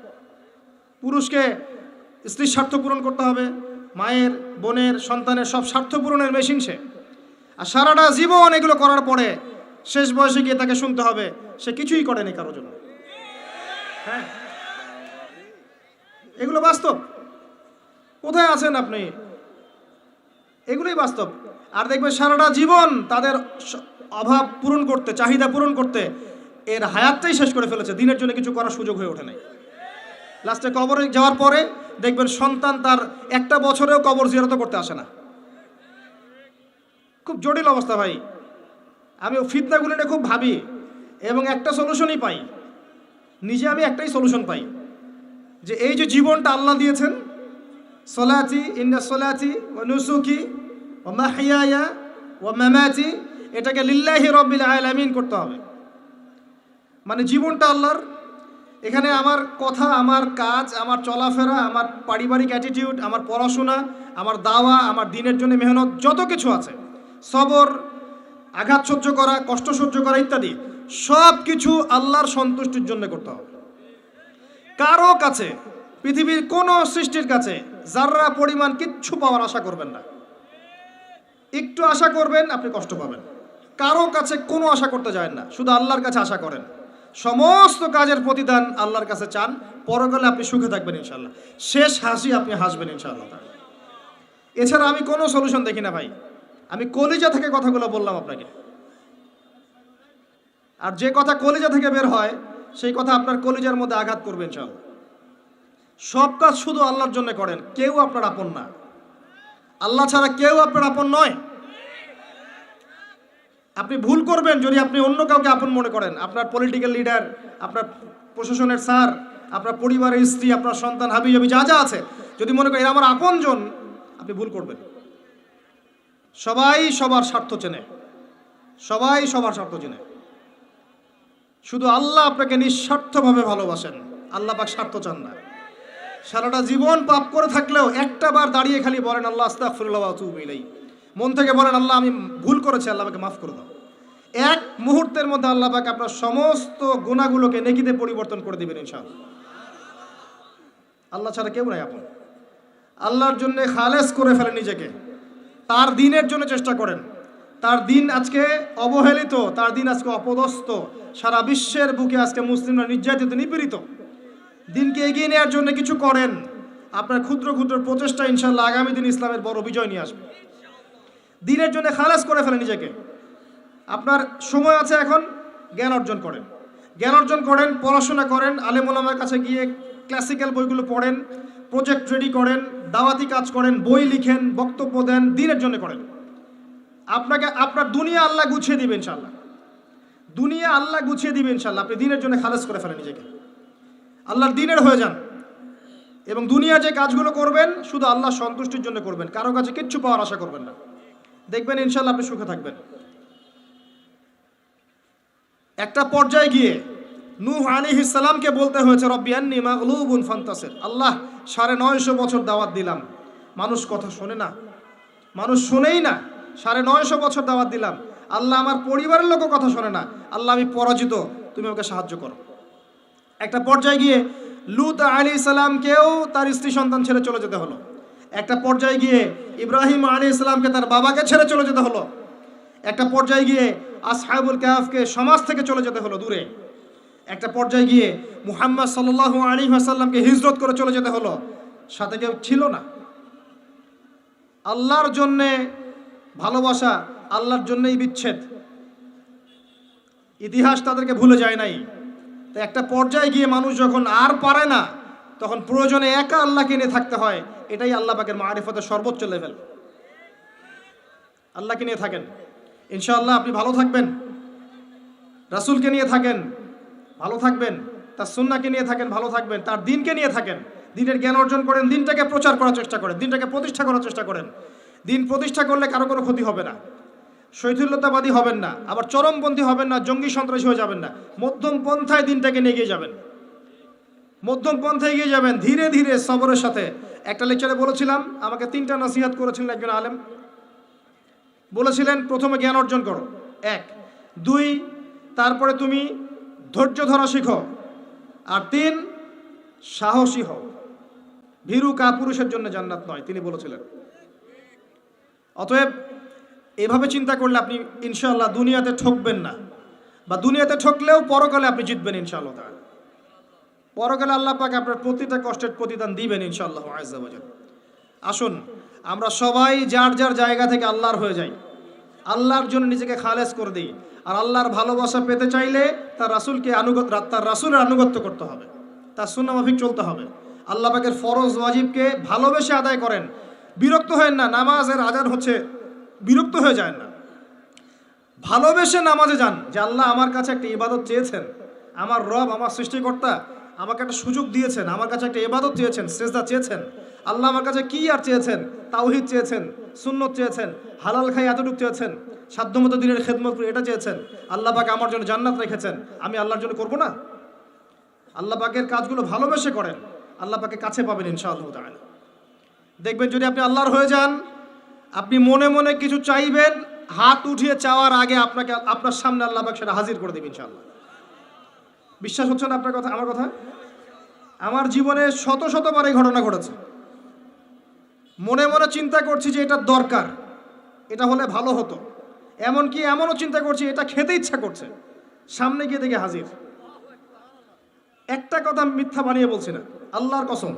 পুরুষকে স্ত্রীর স্বার্থ পূরণ করতে হবে, মায়ের, বোনের, সন্তানের সব স্বার্থ পূরণের মেশিন সে। আর সারাটা জীবন এগুলো করার পরে শেষ বয়সে গিয়ে তাকে শুনতে হবে সে কিছুই করেনি কারোর জন্য। হ্যাঁ, এগুলো বাস্তব। কোথায় আছেন আপনি? এগুলোই বাস্তব। আর দেখবে সারাটা জীবন তাদের অভাব পূরণ করতে, চাহিদা পূরণ করতে এর হায়াতটাই শেষ করে ফেলেছে, দিনের জন্য কিছু করার সুযোগ হয়ে ওঠে নাই। লাস্টে কবরে যাওয়ার পরে দেখবেন সন্তান তার একটা বছরেও কবর জিয়ারত করতে আসে না। খুব জটিল অবস্থা ভাই। আমি ফিতনাগুলো নিয়ে খুব ভাবি এবং একটা সলিউশনই পাই, নিজে আমি একটাই সলিউশন পাই, যে এই যে জীবনটা আল্লাহ দিয়েছেন, সলাতি ইন্না সলাতি ওয়া নুসুকি ওয়া মাহইয়ায়া ওয়া মামাতি, এটাকে লিল্লাহি রাব্বিল আলামিন করতে হবে। মানে জীবনটা আল্লাহর, এখানে আমার কথা, আমার কাজ, আমার চলাফেরা, আমার পারিবারিক অ্যাটিটিউড, আমার পড়াশোনা, আমার দাওয়া, আমার দিনের জন্য মেহনত, যত কিছু আছে, সবর, আঘাত সহ্য করা, কষ্ট সহ্য করা ইত্যাদি, সব কিছু আল্লাহর সন্তুষ্টির জন্য করতে হবে। কারো কাছে, পৃথিবীর কোনো সৃষ্টির কাছে যাররা পরিমাণ কিচ্ছু পাওয়ার আশা করবেন না। একটু আশা করবেন, আপনি কষ্ট পাবেন। কারো কাছে কোনো আশা করতে যায় না, শুধু আল্লাহর কাছে আশা করেন। সমস্ত কাজের প্রতিদান আল্লাহর কাছে চান, পরকালে আপনি সুখে থাকবেন ইনশাল্লাহ। শেষ হাসি আপনি হাসবেন ইনশাআল্লাহ। এছাড়া আমি কোনো সলিউশন দেখি না ভাই। আমি কলিজা থেকে কথাগুলো বললাম আপনাকে, আর যে কথা কলিজা থেকে বের হয় সেই কথা আপনার কলিজার মধ্যে আঘাত করবে ইনশাআল্লাহ। সব কাজ শুধু আল্লাহর জন্য করেন, কেউ আপনার আপন না। আল্লাহ ছাড়া কেউ আপনার আপন নয়। আপনি ভুল করবেন যদি আপনি অন্য কাউকে আপন মনে করেন। আপনার পলিটিক্যাল লিডার, আপনার প্রশাসনের স্যার, আপনার পরিবারের স্ত্রী, আপনার সন্তান, হাবি জাবি যা যা আছে, যদি মনে করেন এরা আমার আপনজন, আপনি ভুল করবেন। সবাই সবার স্বার্থ চেনে, সবাই সবার স্বার্থ চেনে। শুধু আল্লাহ আপনাকে নিঃস্বার্থভাবে ভালোবাসেন, আল্লাহ পাক স্বার্থ চান না। সারাটা জীবন পাপ করে থাকলেও একটা বার দাঁড়িয়ে খালি বলেন আল্লাহ আস্তাগফিরুল্লাহ ওয়া আতুবু ইলাইহি, মন থেকে বলেন আল্লাহ আমি ভুল করেছি, আল্লাহ আমাকে মাফ করে দাও। এক মুহূর্তের মধ্যে আল্লাহ পাক আপনার সমস্ত গুনাহগুলোকে নেকিতে পরিবর্তন করে দিবেন ইনশাআল্লাহ। আল্লাহ ছাড়া কেউ নাই আপন। আল্লাহর জন্য খালেস করে ফেলেন নিজেকে, তার দিনের জন্য চেষ্টা করেন। তার দিন আজকে অবহেলিত, তার দিন আজকে অপদস্থ। সারা বিশ্বের বুকে আজকে মুসলিমরা নির্যাতিত, নিপীড়িত। দিনকে এগিয়ে নেওয়ার জন্য কিছু করেন। আপনার ক্ষুদ্র ক্ষুদ্র প্রচেষ্টা ইনশাআল্লাহ আগামী দিন ইসলামের বড় বিজয় নিয়ে আসবে। দিনের জন্য খালেস করে ফেলেন নিজেকে। আপনার সময় আছে এখন, জ্ঞান অর্জন করেন, জ্ঞান অর্জন করেন, পড়াশোনা করেন, আলেম ওলামার কাছে গিয়ে ক্লাসিক্যাল বইগুলো পড়েন, প্রজেক্ট রেডি করেন, দাওয়াতি কাজ করেন, বই লিখেন, বক্তব্য দেন, দিনের জন্য করেন। আপনাকে আপনার দুনিয়া আল্লাহ গুছিয়ে দিবেন ইনশাআল্লাহ। দুনিয়া আল্লাহ গুছিয়ে দিবেন ইনশাআল্লাহ। আপনি দিনের জন্য খালেস করে ফেলেন নিজেকে, আল্লাহর দিনের হয়ে যান, এবং দুনিয়া যে কাজগুলো করবেন শুধু আল্লাহ সন্তুষ্টির জন্য করবেন, কারো কাছে কিচ্ছু পাওয়ার আশা করবেন না। দেখবেন ইনশাআল্লাহ আপনি সুখে থাকবেন। একটা পর্যায়ে গিয়ে নূহ আলাইহিস সালামকে বলতে হয়েছে রব্বি আন্নী মাগলুবুন ফান্তাসির। আল্লাহ 950 বছর দাওয়াত দিলাম, মানুষ কথা শোনে না, মানুষ শোনেই না। 950 বছর দাওয়াত দিলাম, আল্লাহ আমার পরিবারের লোকও কথা শোনে না। আল্লাহ আমি পরাজিত, তুমি আমাকে সাহায্য করো। একটা পর্যায়ে গিয়ে লূত আলাইহিস সালামকেও তার স্ত্রী সন্তান ছেড়ে চলে যেতে হলো। একটা পর্যায়ে গিয়ে ইব্রাহিম আলাইহিস সালামকে তার বাবাকে ছেড়ে চলে যেতে হলো। একটা পর্যায়ে গিয়ে আসহাবুল কাহফকে সমাজ থেকে চলে যেতে হলো দূরে। একটা পর্যায়ে গিয়ে মুহাম্মদ সাল্লাল্লাহু আলাইহি ওয়াসাল্লামকে হিজরত করে চলে যেতে হলো, সাথে কেউ ছিল না। আল্লাহর জন্যে ভালোবাসা, আল্লাহর জন্যই বিচ্ছেদ। ইতিহাস তাদেরকে ভুলে যায় নাই। তো একটা পর্যায়ে গিয়ে মানুষ যখন আর পারে না, তখন প্রয়োজনে একা আল্লাহকে নিয়ে থাকতে হয়। এটাই আল্লাহ পাকের মারিফতের সর্বোচ্চ লেভেল। আল্লাহকে নিয়ে থাকেন, ইনশাআল্লাহ আপনি ভালো থাকবেন। রাসূলকে নিয়ে থাকেন, ভালো থাকবেন। তার সুন্নাহকে নিয়ে থাকেন, ভালো থাকবেন। তার দিনকে নিয়ে থাকেন, দিনের জ্ঞান অর্জন করেন, দিনটাকে প্রচার করার চেষ্টা করেন, দিনটাকে প্রতিষ্ঠা করার চেষ্টা করেন। দিন প্রতিষ্ঠা করলে কারো কোনো ক্ষতি হবে না। শৈথিল্যতাবাদী হবেন না, আবার চরমপন্থী হবেন না, জঙ্গি সন্ত্রাসী হয়ে যাবেন না। মধ্যম পন্থায় দিনটাকে নিয়ে এগিয়ে যাবেন, মধ্যম পন্থায় এগিয়ে যাবেন, ধীরে ধীরে সবরের সাথে। একটা লেকচারে বলেছিলাম, আমাকে 3টা নসিহত করেছিলেন একজন আলেম। বলেছিলেন প্রথমে জ্ঞান অর্জন করো, 1, 2, তারপরে তুমি ধৈর্য ধরা শিখো, আর 3 সাহসী হও। ভীরু কাপুরুষের জন্য জান্নাত নয়, তিনি বলেছিলেন। অতএব এভাবে চিন্তা করলে আপনি ইনশাআল্লাহ দুনিয়াতে ঠকবেন না, বা দুনিয়াতে ঠকলেও পরকালে আপনি জিতবেন ইনশাআল্লাহ। পরকালে আল্লাহ পাক আপনার প্রতিটা কষ্টের প্রতিদান দিবেন ইনশাআল্লাহ আযজা ওয়া জাল। আসুন আমরা সবাই যার যার জায়গা থেকে আল্লাহর হয়ে যাই, আল্লাহর জন্য নিজেকে খালেস করে দিই। আর আল্লাহর ভালোবাসা পেতে চাইলে তার রাসূলের আনুগত্য করতে হবে, তার সুন্নাহ মাফিক চলতে হবে। আল্লাহ পাকের ফরজ ওয়াজিবকে ভালোবেসে আদায় করেন। বিরক্ত হয়েন না, নামাজের আজান হচ্ছে বিরক্ত হয়ে যায় না। ভালোবেসে নামাজে যান, যে আল্লাহ আমার কাছে একটা ইবাদত চেয়েছেন, আমার রব, আমার সৃষ্টিকর্তা আমাকে একটা সুযোগ দিয়েছেন, আমার কাছে একটা ইবাদত চেয়েছেন, সিজদা চেয়েছেন। আল্লাহ আমার কাছে কি আর চেয়েছেন? তাওহীদ চেয়েছেন, সুন্নত চেয়েছেন, হালাল খাই এতটুকু চেয়েছেন, সাধ্যমতো দিনের খেদমত করে এটা চেয়েছেন। আল্লাহ পাক আমার জন্য জান্নাত রেখেছেন, আমি আল্লাহর জন্য করব না? আল্লাহ পাকের কাজগুলো ভালোবেসে করেন, আল্লাহ পাকে কাছে পাবেন ইনশাআল্লাহ তাআলা। দেখবেন যদি আপনি আল্লাহর হয়ে যান, আপনি মনে মনে কিছু চাইবেন, হাত উঠিয়ে চাওয়ার আগে আপনার সামনে আল্লাহ পাক সেটা হাজির করে দেবেন ইনশাআল্লাহ। বিশ্বাস হচ্ছে না আপনার কথা, আমার কথা? আমার জীবনে শত শতবার এই ঘটনা ঘটেছে। মনে মনে চিন্তা করছি যে এটা দরকার, এটা হলে ভালো হতো, এমনকি এমনও চিন্তা করছি এটা খেতে ইচ্ছা করছে, সামনে গিয়ে দেখে হাজির। একটা কথা মিথ্যা বানিয়ে বলছি না, আল্লাহর কসম।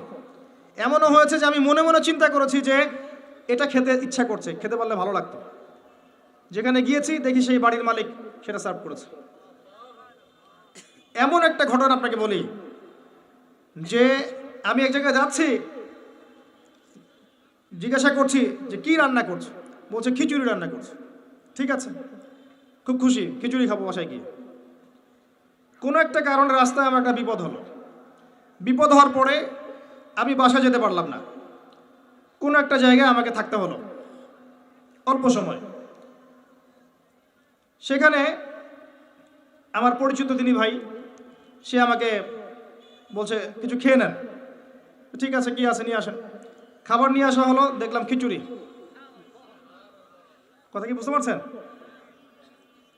এমনও হয়েছে যে আমি মনে মনে চিন্তা করেছি যে এটা খেতে ইচ্ছা করছে, খেতে পারলে ভালো লাগতো, যেখানে গিয়েছি দেখি সেই বাড়ির মালিক সেটা সার্ভ করেছে। এমন একটা ঘটনা আপনাকে বলি যে আমি এক জায়গায় যাচ্ছি, জিজ্ঞাসা করছি যে কি রান্না করছো, বলছে খিচুড়ি রান্না করছে। ঠিক আছে, খুব খুশি, খিচুড়ি খাবো বাসায় গিয়ে। কোনো একটা কারণে রাস্তায় আমার একটা বিপদ হলো। বিপদ হওয়ার পরে আমি বাসায় যেতে পারলাম না, কোনো একটা জায়গায় আমাকে থাকতে হলো অল্প সময়। সেখানে আমার পরিচিত তিনি ভাই, সে আমাকে বলছে কিছু খেয়ে নেন। ঠিক আছে, কি আছে নিয়ে আসেন। খাবার নিয়ে আসা হলো, দেখলাম খিচুড়ি। কথা কি বুঝতে পারছেন?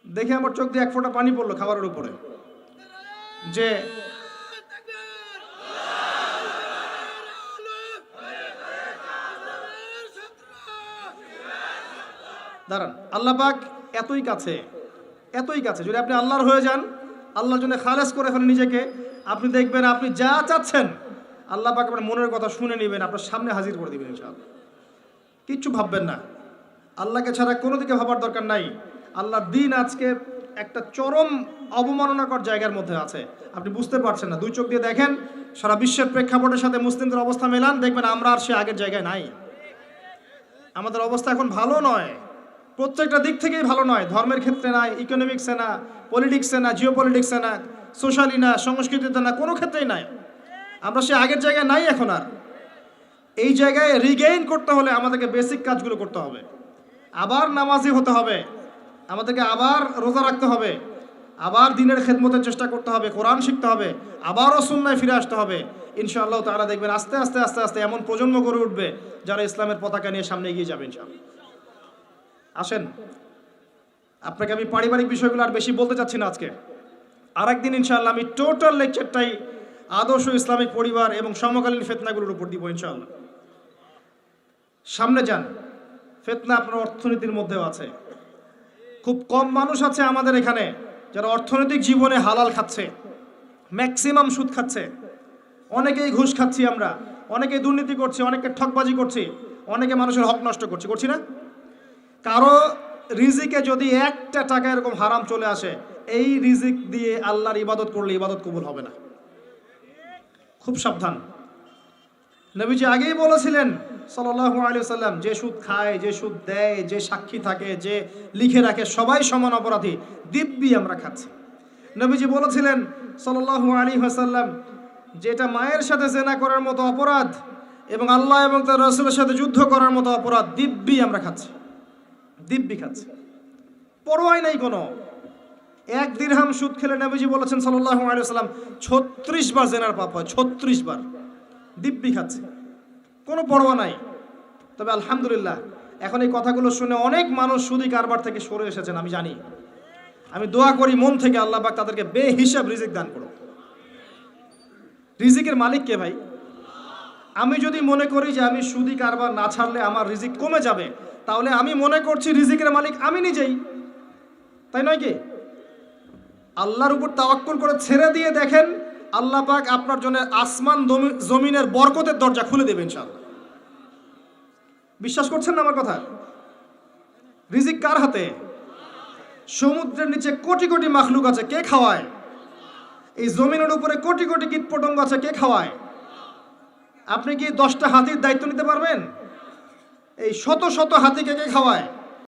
দেখে আমার চোখ দিয়ে এক ফোঁটা পানি পড়লো খাবারের উপরে, যে দাঁড়ান, আল্লাহ পাক এতই কাছে, এতই কাছে। যদি আপনি আল্লাহর হয়ে যান, আল্লাহর জন্য খালেস করে ফেলেন নিজেকে, আপনি দেখবেন আপনি যা চাচ্ছেন আল্লাহ পাক আপনার মনের কথা শুনে নেবেন, আপনার সামনে হাজির করে দিবেন ইনশাআল্লাহ। কিচ্ছু ভাববেন না, আল্লাহকে ছাড়া কোনো দিকে ভাবার দরকার নাই। আল্লাহর দিন আজকে একটা চরম অবমাননাকর জায়গার মধ্যে আছে, আপনি বুঝতে পারছেন না। দুই চোখ দিয়ে দেখেন, সারা বিশ্বের প্রেক্ষাপটের সাথে মুসলিমদের অবস্থা মেলান, দেখবেন আমরা আর সে আগের জায়গায় নাই। আমাদের অবস্থা এখন ভালো নয়, প্রত্যেকটা দিক থেকেই ভালো নয়। ধর্মের ক্ষেত্রে না, ইকোনমিক্সে না, পলিটিক্সে না, জিও পলিটিক্সে না, সোশ্যালি না, সংস্কৃতিতে না, কোনো ক্ষেত্রেই নাই। আমরা সে আগের জায়গায় নাই এখন আর। এই জায়গায় রিগেইন করতে হলে আমাদেরকে বেসিক কাজগুলো করতে হবে। আবার নামাজি হতে হবে, আমাদেরকে আবার রোজা রাখতে হবে, আবার দিনের খেদমতের চেষ্টা করতে হবে, কোরআন শিখতে হবে, আবারও সুন্নায় ফিরে আসতে হবে। ইনশাআল্লাহ তাআলা দেখবেন আস্তে আস্তে আস্তে আস্তে এমন প্রজন্ম গড়ে উঠবে যারা ইসলামের পতাকা নিয়ে সামনে এগিয়ে যাবে ইনশাআল্লাহ। আসেন, আপনাকে আমি পারিবারিক বিষয়গুলো আর বেশি বলতে চাচ্ছি না আজকে। আরেকদিন ইনশাআল্লাহ আমি টোটাল লেকচারটাই আদর্শ ইসলামিক পরিবার এবং সমকালীন ফিতনাগুলোর উপর দিব ইনশাআল্লাহ। সামনে যান। ফিতনা আপনার অর্থনীতির মধ্যেও আছে। খুব কম মানুষ আছে আমাদের এখানে যারা অর্থনৈতিক জীবনে হালাল খাচ্ছে, ম্যাক্সিমাম সুদ খাচ্ছে, অনেকেই ঘুষ খাচ্ছি আমরা, অনেকেই দুর্নীতি করছি, অনেকে ঠকবাজি করছি, অনেকে মানুষের হক নষ্ট করছি না? কারো রিজিকে যদি একটা টাকা এরকম হারাম চলে আসে, এই রিজিক দিয়ে আল্লাহর ইবাদত করলে ইবাদত কবুল হবে না। খুব সাবধান। নবীজি আগেই বলেছিলেন সাল্লাল্লাহু আলাইহি ওয়াসাল্লাম, যে সুদ খায়, যে সুদ দেয়, যে সাক্ষী থাকে, যে লিখে রাখে, সবাই সমান অপরাধী। দিব্যি আমরা খাচ্ছি। নবীজি বলেছিলেন সাল্লাল্লাহু আলাইহি ওয়াসাল্লাম, যেটা মায়ের সাথে জেনা করার মতো অপরাধ এবং আল্লাহ এবং তার রাসূলের সাথে যুদ্ধ করার মতো অপরাধ, দিব্যি আমরা খাচ্ছি, দিব্যি খাচ্ছি, পরোয়াই নাই কোনো। 1 দিরহাম সুদ খেলে নবীজি বলেছেন সাল্লাল্লাহু আলাইহি ওয়াসাল্লাম 36 বার জেনার পাপ হয়, 36 বার। দিব্যি খাচ্ছে, কোনো পরোয়া নাই। তবে আলহামদুলিল্লাহ এখন এই কথাগুলো শুনে অনেক মানুষ সুদি কারবার থেকে সরে এসেছেন, আমি জানি। আমি দোয়া করি মন থেকে আল্লাহ পাক তাদেরকে বেহিসাব রিজিক দান করুন। রিজিকের মালিক কে ভাই? আমি যদি মনে করি যে আমি সুদি কারবার না ছাড়লে আমার রিজিক কমে যাবে, তাহলে আমি মনে করছি রিজিকের মালিক আমি নিজেই, তাই নয় কি? আল্লাহর উপর তাওয়াক্কুল করে ছেড়ে দিয়ে দেখেন, আল্লাহ পাক আপনার জন্য আসমান জমিনের বরকতের দরজা খুলে দেবেন ইনশাআল্লাহ। বিশ্বাস করছেন না আমার কথা? রিজিক কার হাতে? সমুদ্রের নিচে কোটি কোটি মাখলুক আছে, কে খাওয়ায়? এই জমিনের উপরে কোটি কোটি কীটপতঙ্গ আছে, কে খাওয়ায়? আপনি কি 10টা হাতির দায়িত্ব নিতে পারবেন? এই শত শত হাতিকে কে খাওয়ায়?